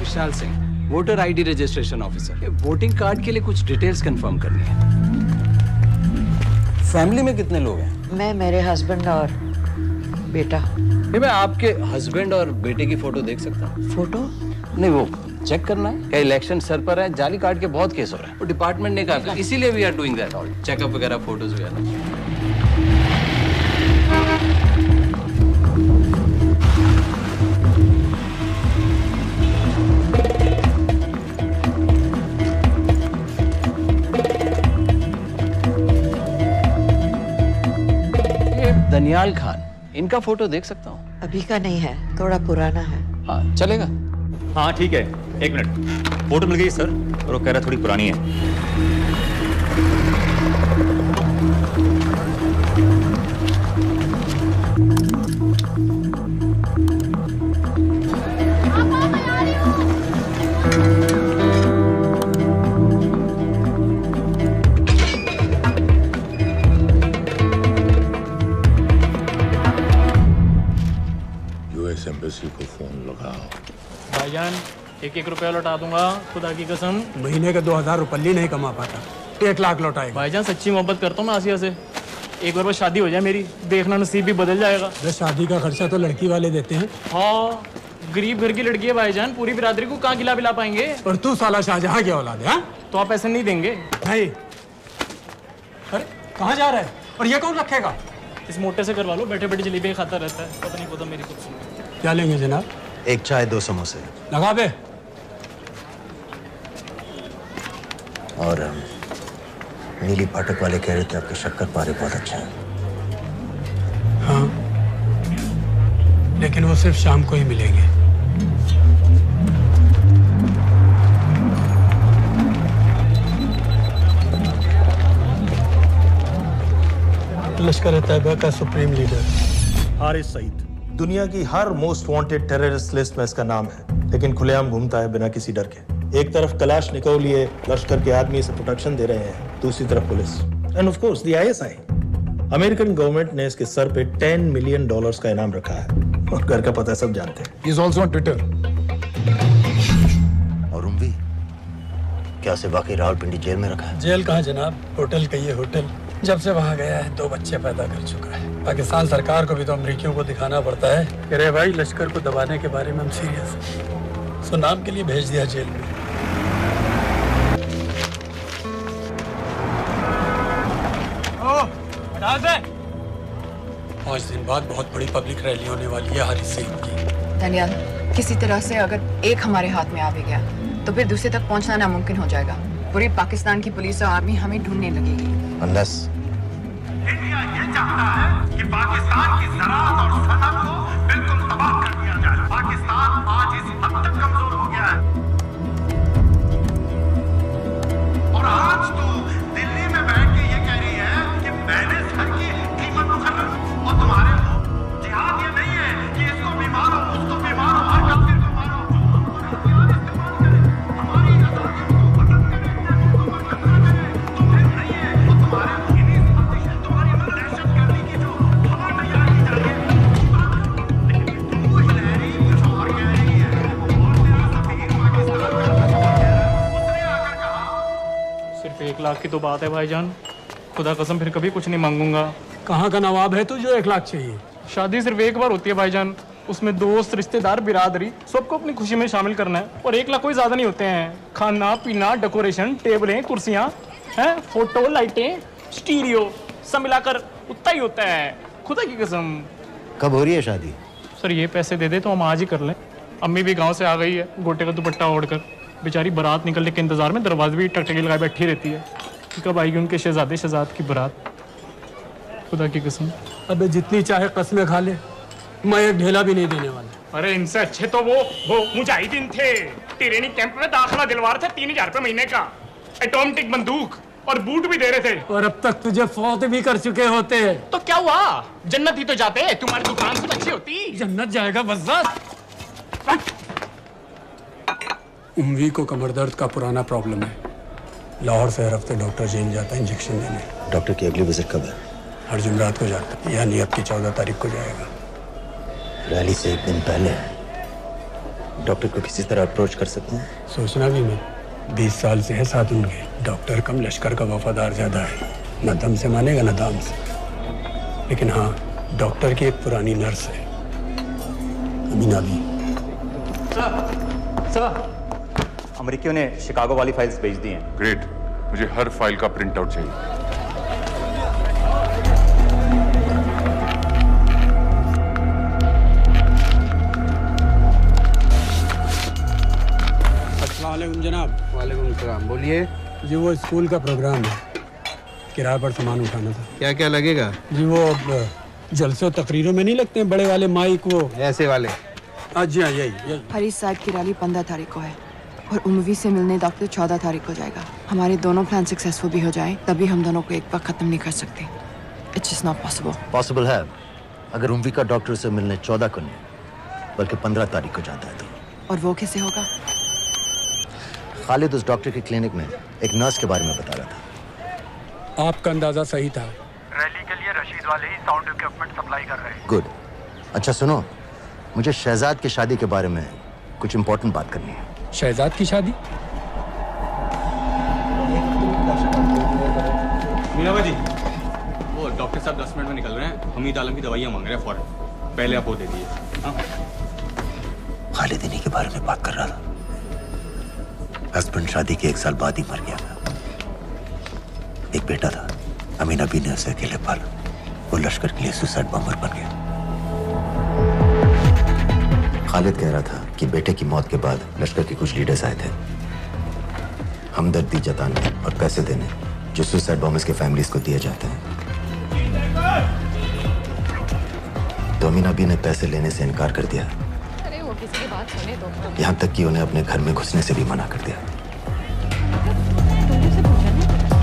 S11: Vishal Singh, voter ID registration officer. Voting card के लिए कुछ डिटेल्स कंफर्म करनी है। फैमिली में कितने लोग हैं?
S10: मैं, मेरे हस्बैंड और बेटा।
S11: मैं आपके हस्बैंड और बेटे की फोटो देख सकता हूँ?
S10: फोटो?
S11: नहीं, वो चेक करना है। क्या इलेक्शन सर पर है? जाली कार्ड के बहुत केस हो रहे हैं। वो डिपार्टमेंट ने कहा, इसीलिए we are doing that all, checkup वगैरह, फोटोज वगैरह। दनियाल खान, इनका फोटो देख सकता हूँ?
S10: अभी का नहीं है, थोड़ा पुराना है।
S11: हाँ, चलेगा?
S20: हाँ ठीक है, 1 मिनट। फोटो मिल गई सर, और वो कह रहा थोड़ी पुरानी है।
S15: एम्बेसी को फोन लगाओ।
S14: भाईजान 1-1 रुपया लौटा दूंगा, खुदा की कसम।
S22: महीने का 2000 रुपये नहीं कमा पाता, 1 लाख लौटाएगा।
S14: भाईजान सच्ची मोहब्बत करता हूँ मैं आसिया से। एक बार बस शादी हो जाए मेरी, देखना नसीब भी बदल जाएगा।
S22: बस शादी का खर्चा तो लड़की वाले देते हैं।
S14: हाँ, गरीब घर की लड़की है भाईजान, पूरी बिरादरी को कहाँ खिला पिला पाएंगे।
S22: और तू साला शाहजहां की औलाद है।
S14: तो आप ऐसे नहीं देंगे?
S22: नहीं। अरे कहाँ जा रहा है? और ये कौन रखेगा?
S14: इस मोटे से करवा लो, बैठे बैठे जलेबी खाता रहता है, पता नहीं पता मेरी कुछ।
S22: क्या लेंगे जनाब?
S9: 1 चाय 2 समोसे।
S22: लगा बे।
S9: और नीली फाटक वाले कह रहे थे आपके शक्कर पारे बहुत अच्छा है।
S22: हाँ, लेकिन वो सिर्फ शाम को ही मिलेंगे।
S3: लश्कर तैयबा का सुप्रीम लीडर हारिस सईद। दुनिया की हर मोस्ट वांटेड टेररिस्ट लिस्ट में इसका नाम है, लेकिन खुलेआम घूमता है बिना किसी डर के। एक तरफ कलाशनिकोव लिए लश्कर के आदमी इसे प्रोटेक्शन दे रहे हैं, दूसरी तरफ police end of course the ISI. American government ने इसके सर पे $10 मिलियन का इनाम रखा है, और घर का पता सब जानते हैं।
S6: He is also on Twitter.
S9: और उम्वी क्या से वाकई रावलपिंडी जेल में रखा है?
S22: जेल कहाँ जनाब, होटल का ये होटल। जब से वहाँ गया है 2 बच्चे पैदा कर चुका है। पाकिस्तान सरकार को भी तो अमरीकियों को दिखाना पड़ता है कि अरे भाई लश्कर को दबाने के बारे में हम सीरियस हैं। सो नाम के लिए भेज दिया जेल में। हटा दे। 5 दिन बाद बहुत बड़ी पब्लिक रैली होने वाली है हारिस सईद की।
S10: दानियाल, किसी तरह से अगर एक हमारे हाथ में आ भी गया तो फिर दूसरे तक पहुंचना नामुमकिन हो जाएगा। पूरी पाकिस्तान की पुलिस और आर्मी हमें ढूंढने लगेगी।
S9: Unless
S22: इंडिया ये चाहता है कि
S5: पाकिस्तान की ज़राअत और सनअत को बिल्कुल तबाह कर दिया जाए। पाकिस्तान आज इस हद तक कमजोर हो गया है और आज तो दिल्ली में बैठ के ये कह रही है कि मैंने सर की कीमत मुकर्रर और तुम्हारे लोग जिहाद ये नहीं है कि इसको भी मारो उसको भी मारो हर काफिर को मारो।
S14: सिर्फ 1 लाख की तो बात है भाईजान, खुदा कसम फिर कभी कुछ नहीं मांगूंगा।
S22: कहाँ का नवाब है तू जो 1 लाख चाहिए?
S14: शादी सिर्फ एक बार होती है भाईजान, उसमें दोस्त रिश्तेदार बिरादरी सबको अपनी खुशी में शामिल करना है और 1 लाख कोई ज्यादा नहीं होते हैं। खाना पीना डेकोरेशन टेबलें कुर्सियां हैं फोटो लाइटें स्टीरियो सब मिलाकर उतना ही होता है, खुदा की कसम।
S9: कब हो रही है शादी?
S14: सर ये पैसे दे दे तो हम आज ही कर लें। अम्मी भी गांव से आ गई है गोटे का दुपट्टा ओढ़कर, बेचारी बारात निकलने के इंतजार में दरवाजे भी टकटकी लगाए बैठी रहती है कि कब आएगी उनके शहजाद की बारात, खुदा की कसम।
S22: अबे जितनी चाहे कस्में खा ले, मैं एक ढेला भी नहीं देने वाला।
S14: अरे इनसे अच्छे तो वो मुजाहिदीन थे, ट्रेनिंग कैंप में दाखिला दिलवा रहे थे 3000 रुपए महीने का, एटॉमिक बंदूक और बूट भी दे रहे थे।
S22: और अब तक तुझे फौत भी कर चुके होते।
S14: तो क्या हुआ, जन्नत ही तो जाते, तुम्हारी दुकान से अच्छी होती।
S22: जन्नत जाएगा बज़्ज़ात। उम्वी को कमर दर्द का पुराना प्रॉब्लम है, लाहौर से हर हफ्ते डॉक्टर जेल जाता है इंजेक्शन देने।
S9: डॉक्टर की अगली विजिट कब है?
S22: हर जुमरात को जाता है, यानी अब की 14 तारीख को जाएगा।
S9: रैली से 1 दिन पहले डॉक्टर को किसी तरह अप्रोच कर सकते हैं?
S22: सोचना भी नहीं, 20 साल से है साथ उनके। डॉक्टर कम लश्कर का वफादार ज्यादा है, न दम से मानेगा न दाम से। लेकिन हाँ, डॉक्टर की एक पुरानी नर्स है अमीना भी।
S20: सर अमेरिकियों ने शिकागो वाली फाइल्स भेज दी हैं।
S15: ग्रेट, मुझे हर फाइल का प्रिंट आउट चाहिए।
S22: अस्सलामुअलैकुम जनाब।
S13: वालेकुम सलाम, बोलिए।
S22: जी वो स्कूल का प्रोग्राम है, किराए पर सामान उठाना था।
S13: क्या क्या लगेगा?
S22: जी वो जलसों तकरीरों में नहीं लगते हैं बड़े वाले माइक, वो
S13: ऐसे वाले?
S22: जी हाँ यही।
S10: हरीश साहब की रैली 15 तारीख को है और उम्वी से मिलने डॉक्टर 14 तारीख को जाएगा। हमारे दोनों प्लान सक्सेसफुल भी हो जाए तभी हम दोनों को एक बार खत्म नहीं कर सकते। It's just not possible.
S9: Possible है अगर उम्वी का डॉक्टर से मिलने 14 को नहीं बल्कि 15 तारीख को जाता है तो।
S10: और वो कैसे होगा?
S9: खालिद उस डॉक्टर के क्लिनिक में एक नर्स के बारे में बता रहा था।
S22: आपका अंदाजा सही था।
S13: रैली के लिए रशीद वाले ही साउंड इक्विपमेंट सप्लाई कर रहे हैं।
S9: गुड। अच्छा सुनो, मुझे शहजाद की शादी के बारे में कुछ इंपॉर्टेंट बात करनी है।
S22: शहजाद की शादी?
S20: मीना जी, वो डॉक्टर साहब 10 मिनट में निकल रहे हैं, हमीद आलम की दवाइयाँ मांग रहे हैं फौरन, पहले आप वो दे दीजिए।
S9: खालिद इन्हीं के बारे में बात कर रहा था। हस्बैंड शादी के 1 साल बाद ही मर गया था। एक बेटा था, अमीना बी ने उसे अकेले पाला। वो लश्कर के लिए सुसाइड बॉम्बर बन गया। खालिद कह रहा था कि बेटे की मौत के बाद लश्कर के कुछ लीडर्स आए थे हमदर्दी जताने और पैसे देने जो सुसाइड बॉम्बर्स के फैमिलीज को दिए जाते हैं। तो अमीना बी ने पैसे लेने से इनकार कर दिया।
S17: अरे वो किसी की बात सुने तो।
S9: यहाँ तक कि उन्हें अपने घर में घुसने से भी मना कर दिया।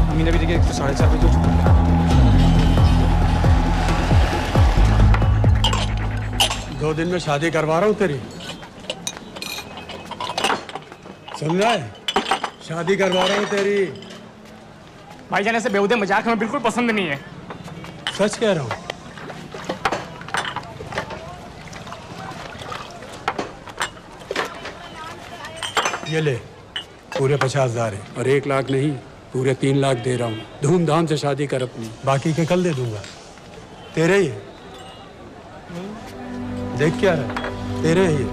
S22: अमीना बी देखिए 4:30 बजे हो चुका है। दो दिन में शादी करवा रहा हूँ तेरी, सुन रहा है? शादी करवा रहा हूँ तेरी।
S14: भाईजान ऐसे बेहुदे मजाक हमें बिल्कुल पसंद नहीं है।
S22: सच कह रहा हूँ। ये ले, पूरे 50,000 है और 1 लाख नहीं, पूरे 3 लाख दे रहा हूँ। धूमधाम से शादी कर अपनी, बाकी के कल दे दूंगा। तेरे ही है। देख क्या रहा है, तेरे ही है।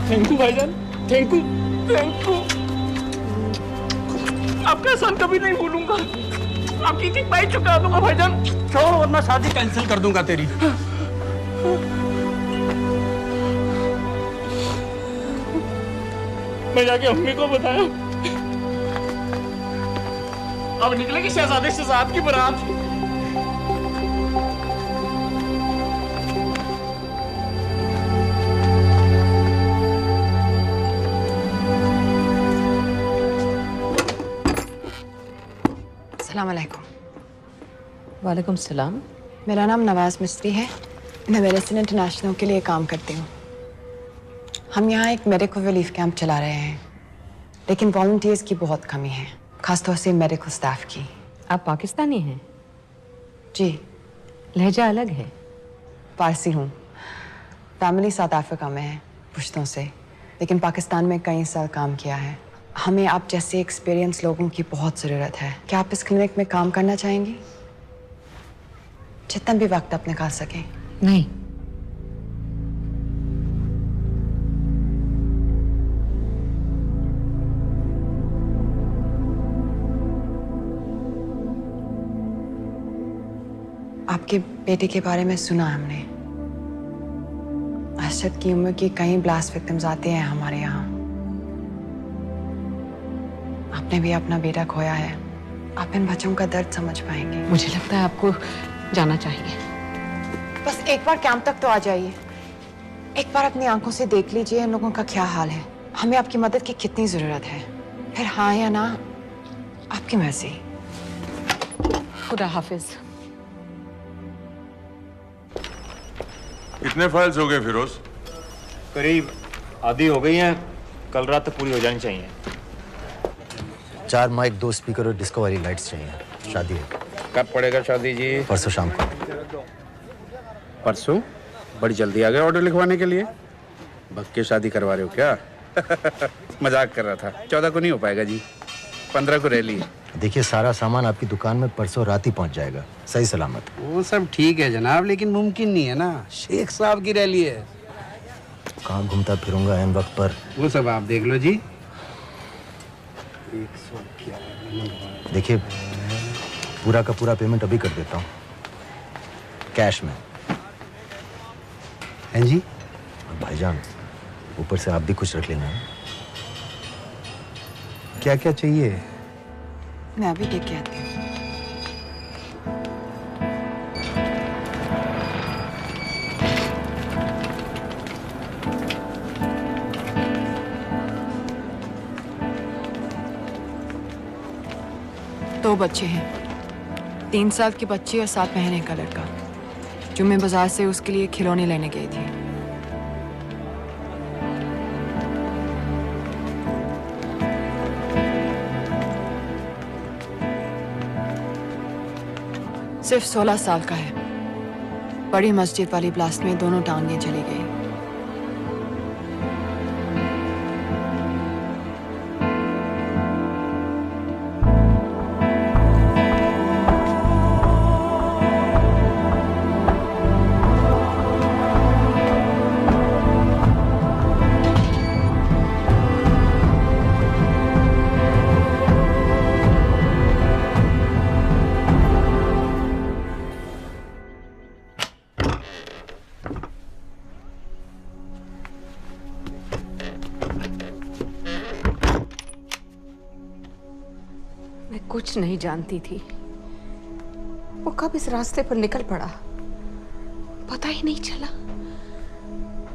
S14: थैंक यू भाईजान, थैंक यू, थैंक यू। आपका एहसान कभी नहीं भूलूंगा। आपकी एक बाइक चुका दूंगा भाईजान।
S22: छोड़ वरना शादी कैंसिल कर दूंगा तेरी।
S14: मैं जाके अम्मी को बताया। अब निकलेगी शहजादे शहजाद की बारात।
S10: अस्सलाम वालेकुम।
S16: वालेकुम सलाम।
S10: मेरा नाम नवाज मिस्त्री है। मैं मेडिसिन इंटरनेशनल के लिए काम करती हूँ। हम यहाँ एक मेडिकल रिलीफ कैंप चला रहे हैं, लेकिन वॉलंटियर्स की बहुत कमी है, खासतौर से मेडिकल स्टाफ की।
S16: आप पाकिस्तानी हैं?
S10: जी।
S16: लहजा अलग है।
S10: पारसी हूँ। फैमिली साउथ अफ्रीका में है पुश्तों से, लेकिन पाकिस्तान में कई साल काम किया है। हमें आप जैसे एक्सपीरियंस लोगों की बहुत ज़रूरत है। क्या आप इस क्लिनिक में काम करना चाहेंगी? जितना भी वक्त आप निकाल सकें।
S16: नहीं।
S10: आपके बेटे के बारे में सुना हमने। अरशद की उम्र की कई ब्लास्ट विक्टिम्स आते हैं हमारे यहाँ। आपने भी अपना बेटा खोया है। आप इन बच्चों का दर्द समझ पाएंगे।
S16: मुझे लगता है आपको जाना चाहिए।
S10: बस एक बार कैंप तक तो आ जाइए। एक बार अपनी आंखों से देख लीजिए इन लोगों का क्या हाल है। हमें आपकी मदद की कितनी जरूरत है। फिर हाँ या ना आपकी मर्जी।
S16: खुदा हाफिज।
S15: कितने फाइल्स हो गए फिरोज?
S20: करीब आधी हो गई हैं। कल रात तक पूरी हो जानी चाहिए।
S9: 4 माइक, 2 स्पीकर और डिस्को वाली लाइट्स चाहिए। शादी है।
S18: कब पड़ेगा शादी जी?
S9: परसों शाम को।
S18: परसों? बड़ी जल्दी आ गए ऑर्डर लिखवाने के लिए। भग के शादी करवा रहे हो क्या? मजाक कर रहा था। 14 को नहीं हो पाएगा जी, 15 को रैली है।
S9: देखिए, सारा सामान आपकी दुकान में परसों रात ही पहुंच जाएगा, सही सलामत।
S18: वो सब ठीक है जनाब, लेकिन मुमकिन नहीं है ना। शेख साहब की रैली है।
S9: कहाँ घूमता फिरूंगा इन वक्त पर?
S18: वो सब आप देख लो जी।
S9: देखिए, पूरा का पूरा पेमेंट अभी कर देता हूँ, कैश में।
S18: हैं जी?
S9: और भाईजान, ऊपर से आप भी कुछ रख लेना।
S18: क्या क्या चाहिए?
S10: मैं अभी देख के आती हूँ। दो बच्चे हैं, 3 साल की बच्ची और 7 महीने का लड़का, जो मैं बाजार से उसके लिए खिलौने लेने गई थी। सिर्फ 16 साल का है। बड़ी मस्जिद वाली ब्लास्ट में दोनों टांगें चली गई।
S16: कुछ नहीं जानती थी वो कब इस रास्ते पर निकल पड़ा, पता ही नहीं चला।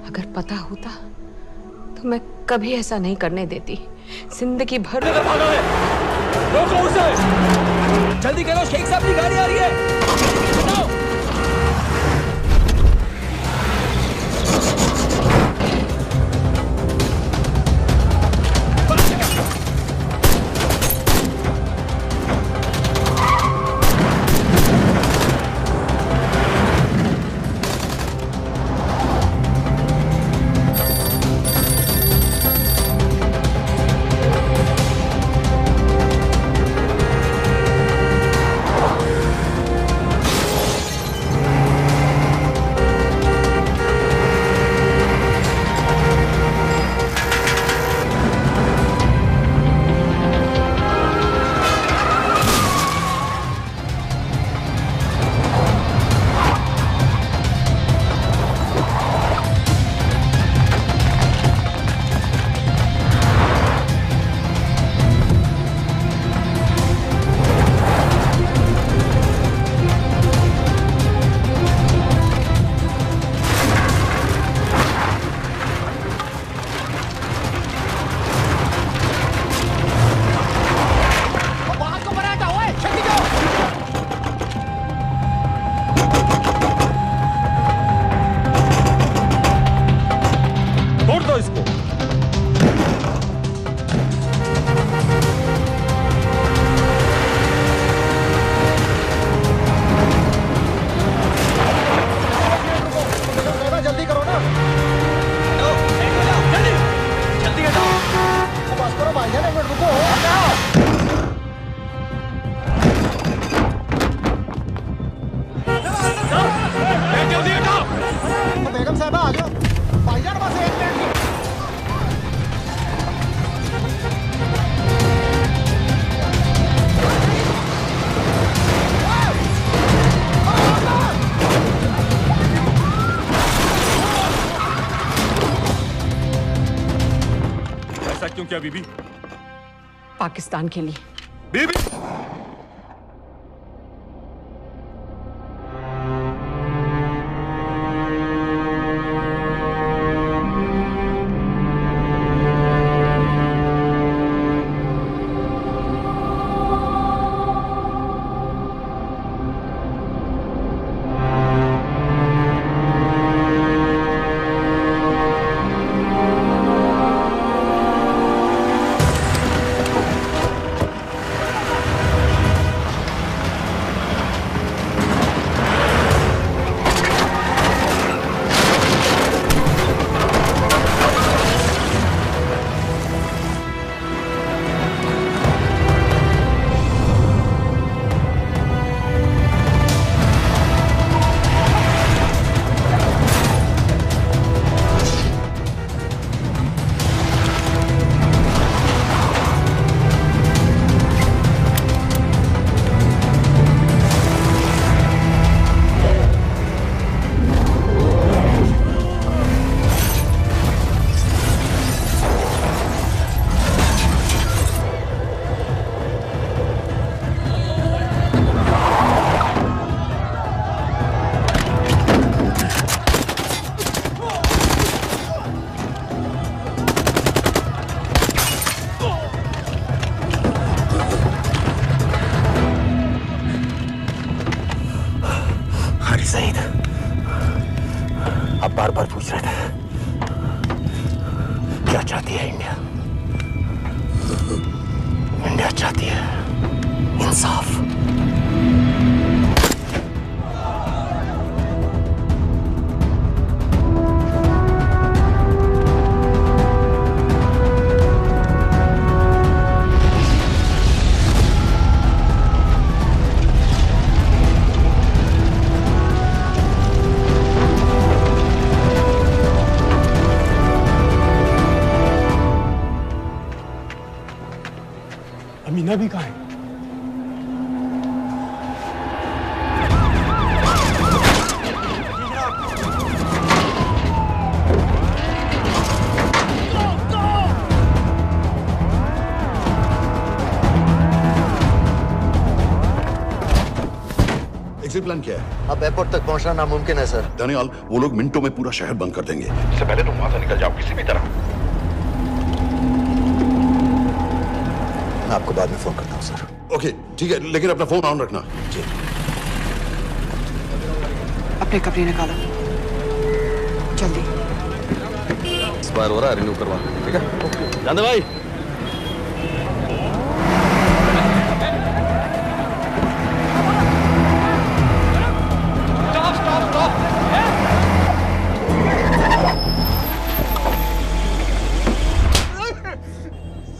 S16: अगर पता होता तो मैं कभी ऐसा नहीं करने देती। जिंदगी भर
S19: रोको उसे! जल्दी करो, शेख साहब की गाड़ी आ रही है।
S15: किया बीबी?
S16: पाकिस्तान के लिए।
S15: बीबी
S9: बार बार पूछ रहे थे क्या चाहती है इंडिया। इंडिया चाहती है इंसाफ।
S6: अमीना भी कहाँ है?
S4: एग्जिट प्लान क्या है?
S9: अब एयरपोर्ट तक पहुंचना नामुमकिन है सर।
S4: दानियाल, वो लोग मिनटों में पूरा शहर बंद कर देंगे। इससे पहले तुम वहां से निकल जाओ किसी भी तरह।
S9: मैं आपको बाद में फोन करता हूँ सर।
S4: ओके ठीक है, लेकिन अपना फोन ऑन रखना। जी।
S10: अपने कपड़े निकालो जल्दी।
S1: एक्सपायर हो रहा है, रिन्यू करवा। ठीक है जानदे भाई।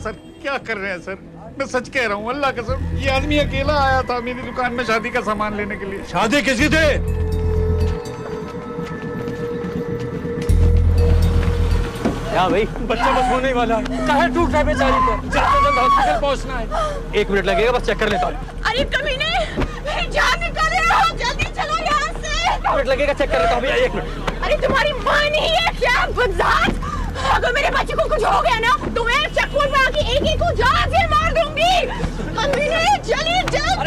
S18: सर क्या कर रहे हैं सर? मैं सच कह रहा हूँ, अल्लाह कसम, ये आदमी अकेला आया था मेरी दुकान में शादी का सामान लेने के लिए।
S2: शादी किसी थे?
S11: क्या भाई? बच्चा बस होने वाला है। काहे टूट रहा है बेचारी पर? जल्द से जल्द हॉस्पिटल पहुंचना है। 1 मिनट लगेगा, बस चेक कर लेता हूँ।
S8: अरे कमीने, मेरी जान निकाल रहे हो, जल्दी चलो यहाँ से।
S11: 1 मिनट लगेगा, चेक कर लेता हूँ भैया, 1 मिनट।
S8: अरे तुम्हारी माँ नहीं है क्या बदजात? अगर मेरे बच्चे को कुछ हो गया ना तो मैं चक्कू में आके एक को जान से मार दूंगी। कमीने चलिए जल्द।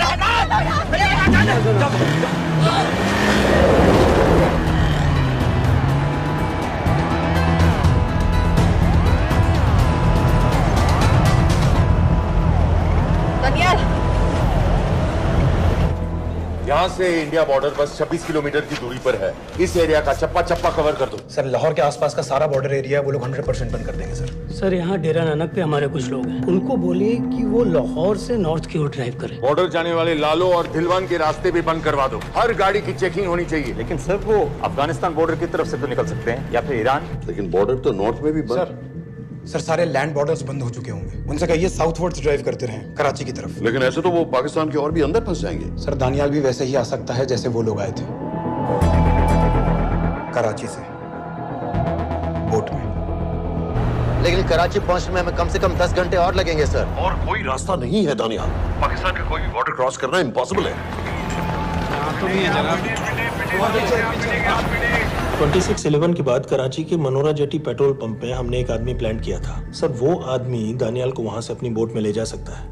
S8: दानियाल,
S7: यहाँ से इंडिया बॉर्डर बस 26 किलोमीटर की दूरी पर है। इस एरिया का चप्पा चप्पा कवर कर दो।
S6: सर लाहौर के आसपास का सारा बॉर्डर एरिया वो लोग 100% बंद कर देंगे सर।
S22: सर यहाँ डेरा नानक पे हमारे कुछ लोग हैं, उनको बोलिए कि वो लाहौर से नॉर्थ की ओर ड्राइव करें।
S7: बॉर्डर जाने वाले लालो और दिलवान के रास्ते भी बंद करवा दो। हर गाड़ी की चेकिंग होनी चाहिए।
S20: लेकिन सर वो अफगानिस्तान बॉर्डर की तरफ से तो निकल सकते हैं, या फिर ईरान।
S4: लेकिन बॉर्डर तो नॉर्थ में भी बंद।
S6: सर सारे लैंड बॉर्डर्स बंद हो चुके होंगे। उनसे कहिए साउथवर्ड्स ड्राइव करते रहें कराची की तरफ।
S4: लेकिन ऐसे तो वो पाकिस्तान के और भी अंदर फंस जाएंगे।
S6: सर दानियाल भी वैसे ही आ सकता है जैसे वो लोग आए थे, कराची से बोट में।
S9: लेकिन कराची पहुंचने में हमें कम से कम 10 घंटे और लगेंगे सर।
S4: और कोई रास्ता नहीं है दानियाल। पाकिस्तान का कोई भी बॉर्डर क्रॉस करना इम्पॉसिबल है।
S3: 26/11 के बाद कराची के मनोरा जेटी पेट्रोल पंप में हमने एक आदमी प्लान किया था। सर वो आदमी दानियाल को वहां से अपनी बोट में ले जा सकता है।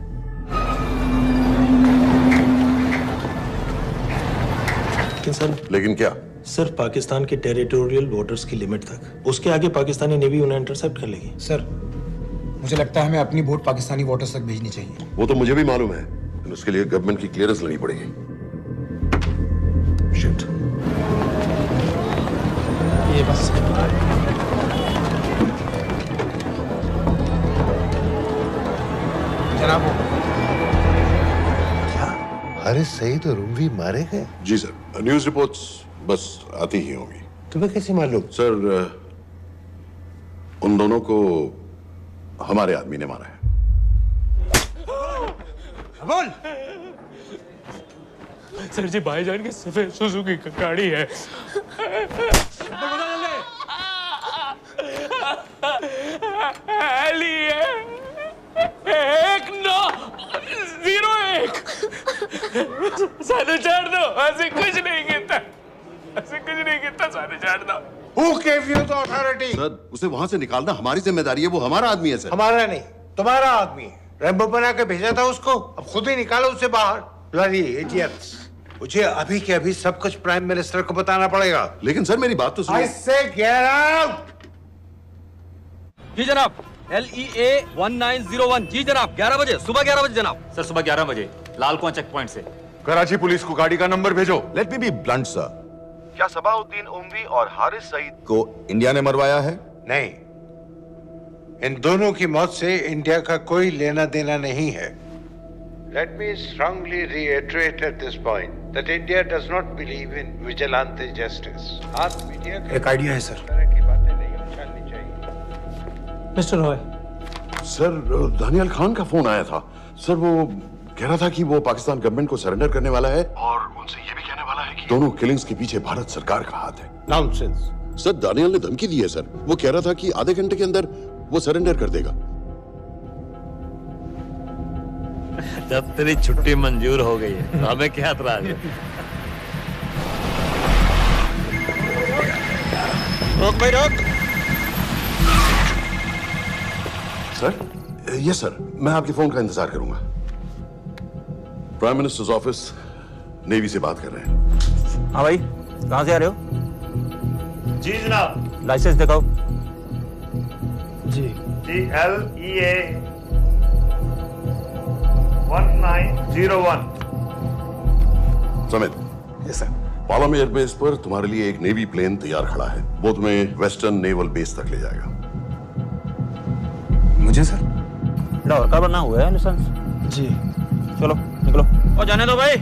S4: लेकिन क्या?
S3: सिर्फ पाकिस्तान के टेरिटोरियल वाटर्स की लिमिट तक। उसके आगे पाकिस्तानी नेवी उन्हें इंटरसेप्ट कर लेगी।
S6: सर मुझे लगता है हमें अपनी बोट पाकिस्तानी वाटर्स तक भेजनी चाहिए।
S4: वो तो मुझे भी मालूम है, लेकिन उसके लिए गवर्नमेंट की क्लियरेंस लेनी पड़ेगी। शिट।
S6: ये बस जनाब।
S12: हारिस सईद और उमवी मारे गए?
S4: जी सर, न्यूज़ रिपोर्ट्स बस आती ही होंगी।
S12: तुम्हें कैसे मालूम?
S4: सर उन दोनों को हमारे आदमी ने मारा है।
S12: बोल।
S14: सर जी भाईजान की सफेद सुजुकी की गाड़ी है। सानू छोड़ दो, ऐसे कुछ नहीं कहता, ऐसे कुछ नहीं कहता, सानू छोड़ दो।
S12: Who gave you the authority?
S4: Sir उसे वहां से निकालना हमारी जिम्मेदारी है, वो हमारा आदमी है सर।
S12: हमारा नहीं, तुम्हारा आदमी है। रैम्बो बना के भेजा था उसको, अब खुद ही निकालो उसे बाहर। Bloody idiots! मुझे अभी के अभी सब कुछ प्राइम मिनिस्टर को बताना पड़ेगा।
S4: लेकिन सर मेरी बात तो सुनो।
S12: I say get out!
S21: जी जनाब, LEA 1901। जी जनाब, 11 बजे, सुबह 11 बजे जनाब।
S20: सर सुबह 11 बजे लाल कुआं चेक पॉइंट से।
S7: कराची पुलिस को गाड़ी का नंबर भेजो।
S15: Let me be blunt sir,
S7: क्या सबाउद्दीन उमवी और हारिस सईद
S15: को इंडिया ने मरवाया है?
S12: नहीं, इन दोनों की मौत से इंडिया का कोई लेना देना नहीं है। Let me strongly reiterate at this point that India does not believe in vigilante justice. आप मीडिया
S6: एक आइडिया है सर।
S12: तरह की बातें नहीं उछालनी चाहिए।
S3: मिस्टर रॉय।
S4: सर दानियाल खान का फोन आया था। सर वो कह रहा था कि वो पाकिस्तान गवर्नमेंट को सरेंडर करने वाला है और उनसे ये भी कहने वाला है कि दोनों किलिंग्स के पीछे भारत सरकार का हाथ है।
S12: नॉनसेंस।
S4: सर दानियाल ने धमकी दी है सर। वो कह रहा था कि आधे घंटे के अंदर वो सरेंडर कर देगा।
S23: जब तेरी छुट्टी मंजूर हो गई है, हमें क्या एतराज है?
S21: रोक भाई रोक।
S4: सर यस सर, मैं आपके फोन का इंतजार करूंगा। प्राइम मिनिस्टर्स ऑफिस नेवी से बात कर रहे हैं।
S20: हाँ भाई, कहाँ से आ रहे हो?
S21: जी जनाब।
S20: लाइसेंस दिखाओ।
S21: जी LEA 1901।
S4: Samit.
S6: Yes sir.
S4: Palam airbase पर तुम्हारे लिए एक नेवी प्लेन तैयार खड़ा है। वो तुम्हें वेस्टर्न नेवल बेस तक ले जाएगा।
S6: मुझे सर?
S20: लाहौर का बना हुआ है लाइसेंस।
S6: जी।
S20: चलो निकलो। और जाने दो भाई।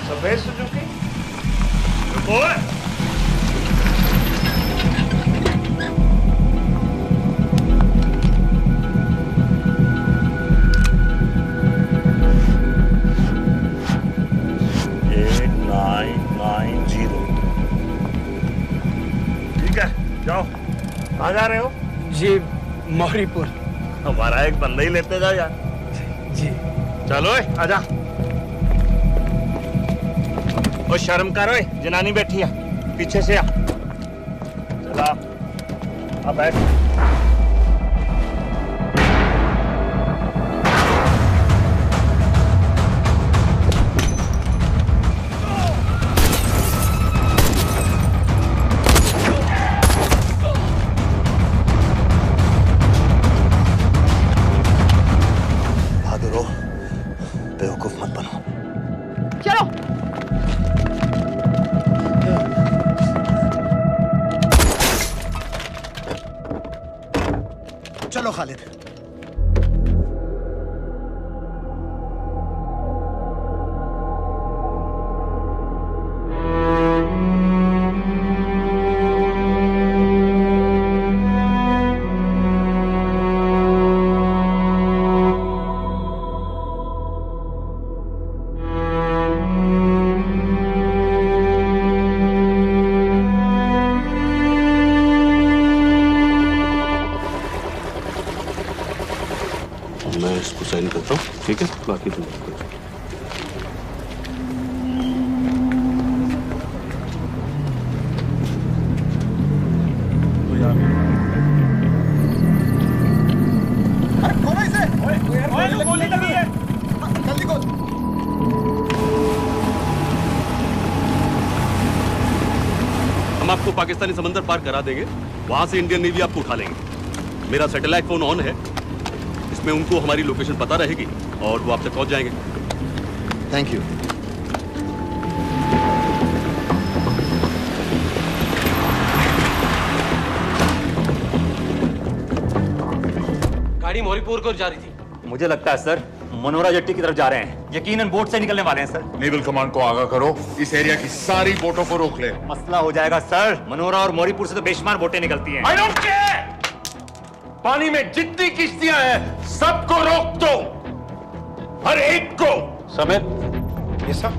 S21: सफेद सुजुकी। ओए। ठीक है, जाओ। कहाँ जा रहे हो?
S22: जी मौरीपुर।
S21: हमारा एक बंदा ही लेते जाओ यार।
S22: जी
S21: चलो आजा। ओ शर्म करो, जनानी बैठी है, पीछे से आ। चला अब बैठ।
S9: बेवकूफ मत बनो।
S8: चलो।
S2: चलो खालिद।
S1: साइन करता हूँ, ठीक है? बाकी तुम बात करो।
S5: हम आपको पाकिस्तानी समंदर पार करा देंगे, वहां से इंडियन नेवी आपको उठा लेंगे। मेरा सैटेलाइट फोन ऑन है, इसमें उनको हमारी लोकेशन पता रहेगी और वो आप तक पहुंच जाएंगे।
S9: Thank you.
S21: गाड़ी मोरीपुर को जा रही थी।
S20: मुझे लगता है सर मनोरा जेट्टी की तरफ जा रहे हैं, यकीनन बोट से निकलने वाले हैं सर।
S7: नेवल कमांड को आगाह करो, इस एरिया की सारी बोटों को रोक ले।
S20: मसला हो जाएगा सर, मनोरा और मोरीपुर से तो बेशुमार बोटें निकलती हैं।
S7: I don't care! पानी में जितनी किश्तियां हैं सबको रोक दो, हर एक को।
S18: समित,
S6: ये सब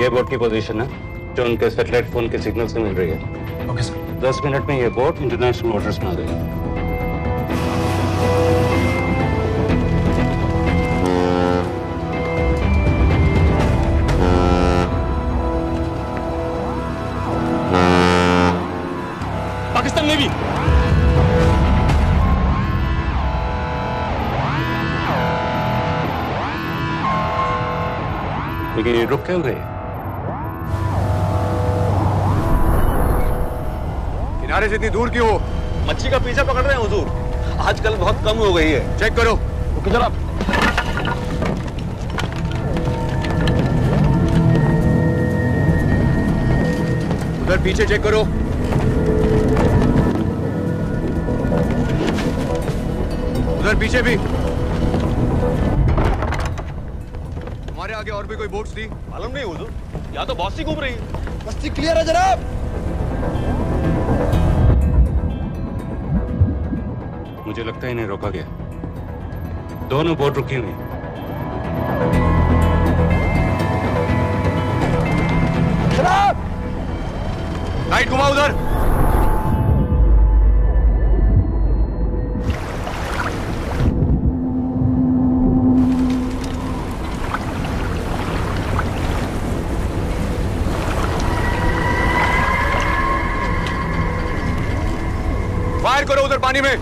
S18: ये बोट की पोजीशन है जो उनके सैटेलाइट फोन के सिग्नल से मिल रही है।
S6: Okay sir.
S18: 10 मिनट में ये बोट इंटरनेशनल वाटर्स में आ गई।
S5: पाकिस्तान नेवी।
S18: लेकिन ये रुक क्यों गए?
S7: किनारे से इतनी दूर क्यों हो?
S5: मच्छी का पीछा पकड़ रहे हैं हुजूर, आजकल बहुत कम हो गई है।
S7: चेक करो।
S5: ओके जनाब।
S7: उधर पीछे चेक करो। उधर पीछे भी। हमारे आगे और भी कोई बोट्स थी?
S5: मालूम नहीं हुजूर, यहाँ तो बहुत सी घूम रही है।
S2: बस्ती क्लियर है जनाब।
S18: मुझे लगता है इन्हें रोका गया। दोनों बोट रुकी हुई।
S2: जनाब,
S7: लाइट घुमा उधर। फायर करो उधर पानी में।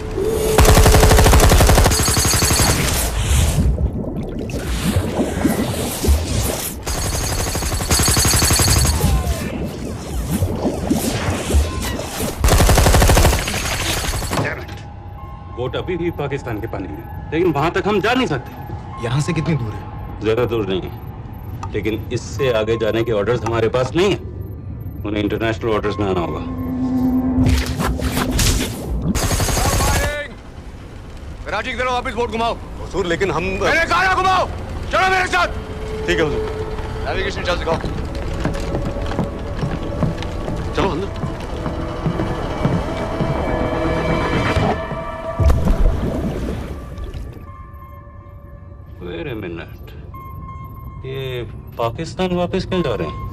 S18: बोट अभी भी पाकिस्तान के पानी में, लेकिन वहां तक हम जा नहीं सकते।
S6: यहाँ से कितनी दूर है?
S18: ज्यादा दूर नहीं है, लेकिन इससे आगे जाने के ऑर्डर्स हमारे पास नहीं है। उन्हें इंटरनेशनल वाटर्स में आना होगा।
S7: राजी की तरफ वापस बोट घुमाओ।
S5: हुजूर लेकिन हम
S7: मैंने कहा ना घुमाओ। चलो मेरे साथ।
S5: ठीक है हुजूर।
S7: नेविगेशन चार्ज दिखाओ।
S5: चलो अंदर।
S18: वेट अ मिनट, ये पाकिस्तान वापस क्यों जा रहे हैं?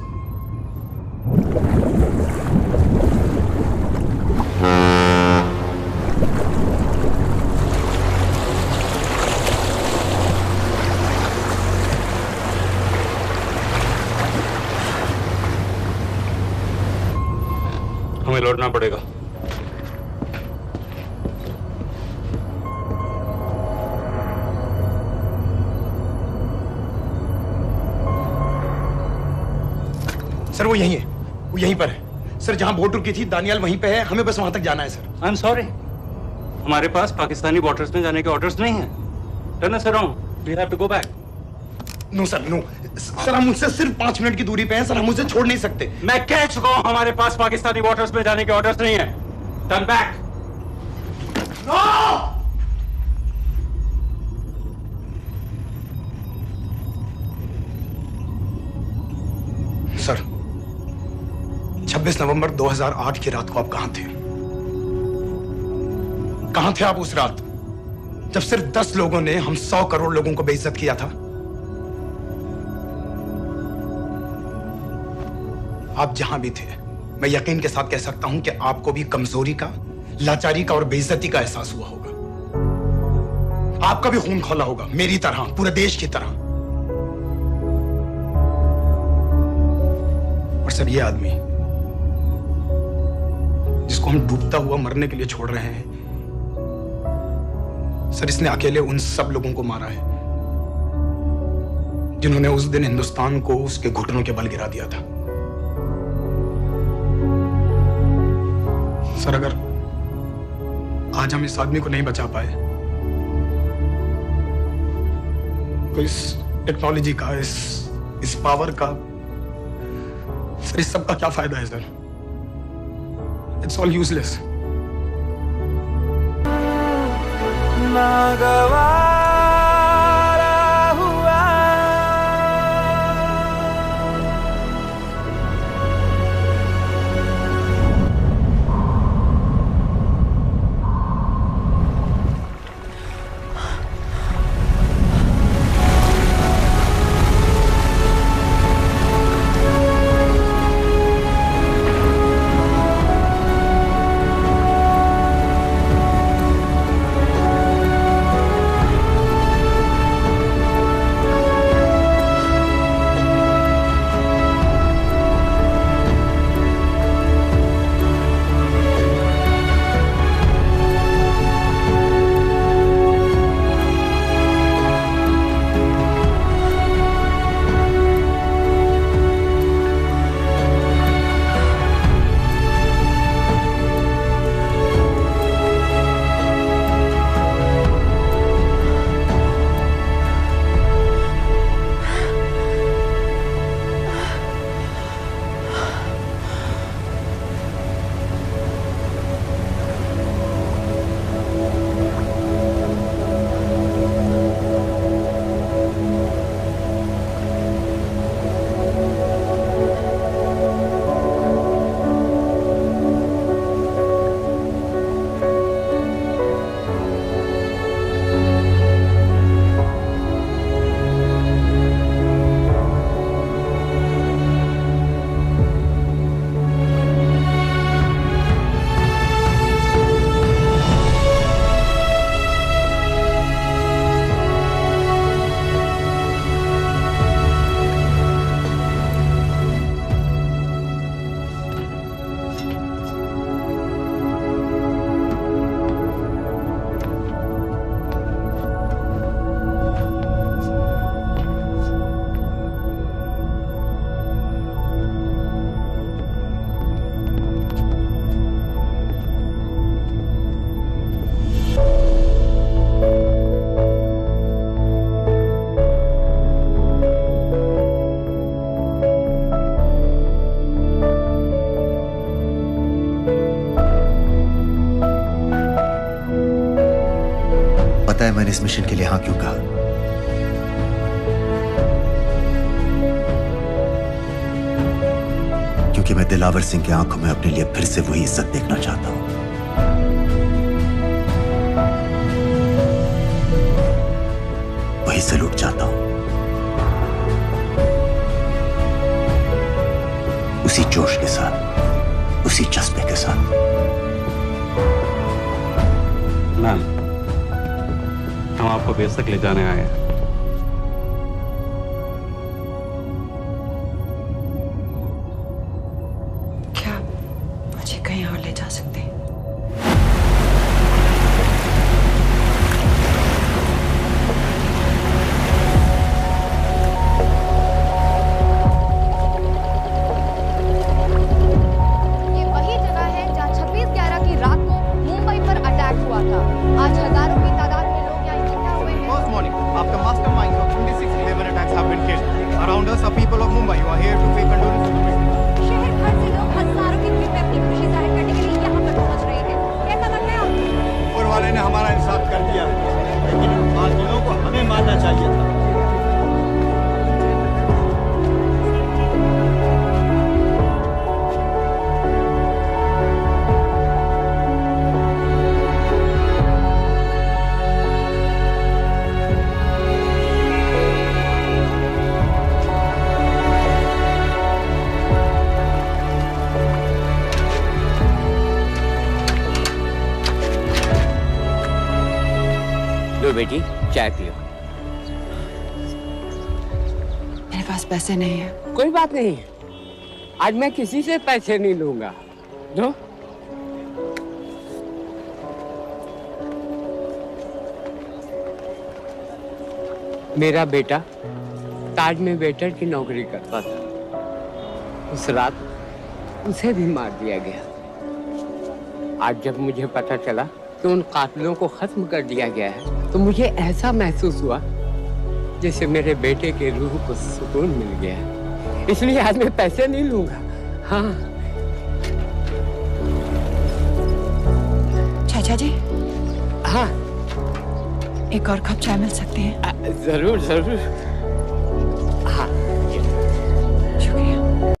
S18: हमें लौटना पड़ेगा।
S6: सर वो यहीं है, वो यहीं पर है। सर जहां बोट रुकी थी दानियाल वहीं पे है, हमें बस वहां तक जाना है सर।
S18: आई एम सॉरी, हमारे पास पाकिस्तानी वाटर्स में जाने के ऑर्डर्स नहीं है। Turn us around, we have to go back.
S6: No sir, no sir, हम मुझसे सिर्फ 5 मिनट की दूरी पे हैं सर, हम उसे छोड़ नहीं सकते।
S18: मैं कह चुका हूं हमारे पास पाकिस्तानी वाटर्स में जाने के ऑर्डर्स नहीं है। Turn back.
S6: नो! सर 26 नवंबर 2008 की रात को आप कहां थे? कहां थे आप उस रात जब सिर्फ 10 लोगों ने हम 100 करोड़ लोगों को बेइज्जत किया था? आप जहां भी थे, मैं यकीन के साथ कह सकता हूं कि आपको भी कमजोरी का, लाचारी का और बेइज्जती का एहसास हुआ होगा। आपका भी खून खौला होगा, मेरी तरह, पूरे देश की तरह। और सर ये आदमी जिसको हम डूबता हुआ मरने के लिए छोड़ रहे हैं, सर इसने अकेले उन सब लोगों को मारा है जिन्होंने उस दिन हिंदुस्तान को उसके घुटनों के बल गिरा दिया था। सर, अगर आज हम इस आदमी को नहीं बचा पाए तो इस टेक्नोलॉजी का, इस पावर का, सर इस सब का क्या फायदा है सर? It's all useless.
S9: पता है मैंने इस मिशन के लिए हाँ क्यों कहा? क्योंकि मैं दिलावर सिंह की आंखों में अपने लिए फिर से वही इज्जत देखना चाहता हूं। वही सैल्यूट चाहता हूं, उसी जोश के साथ, उसी जज्बे के साथ।
S5: मैम, हम आपको बेस तक ले जाने आए हैं।
S10: क्या मुझे कहीं और ले जा सकते हैं?
S13: ये वही जगह है जहां 26/11 की रात को मुंबई पर अटैक हुआ था। आज हजारों की तादाद में लोग यहाँ इकट्ठा हुए हैं।
S17: First morning, after masterminds of 26/11 attacks have been killed, around us are people of Mumbai who are here to pay condolences to victims.
S13: शहर भर से लोग हजारों की भीड़ में अपनी खुशी जाहिर करने के लिए यहाँ पर पहुँच रहे हैं। कैसा लग रहा है आपको?
S17: ऊपर वाले ने हमारा इंसाफ कर दिया, लेकिन उन मालकिनों को हमें मानना चाहिए था।
S19: लो बेटी, चाय पियो।
S10: मेरे पास पैसे नहीं है।
S19: कोई बात नहीं, आज मैं किसी से पैसे नहीं लूंगा। दो। मेरा बेटा कार्ड में वेटर की नौकरी करता था। उस रात उसे भी मार दिया गया। आज जब मुझे पता चला कि उन कातिलों को खत्म कर दिया गया है तो मुझे ऐसा महसूस हुआ जैसे मेरे बेटे के रूह को सुकून मिल गया है। इसलिए आज मैं पैसे नहीं लूंगा। हाँ
S10: चाचा जी।
S19: हाँ
S10: एक और कप चाय मिल सकती है?
S19: जरूर जरूर।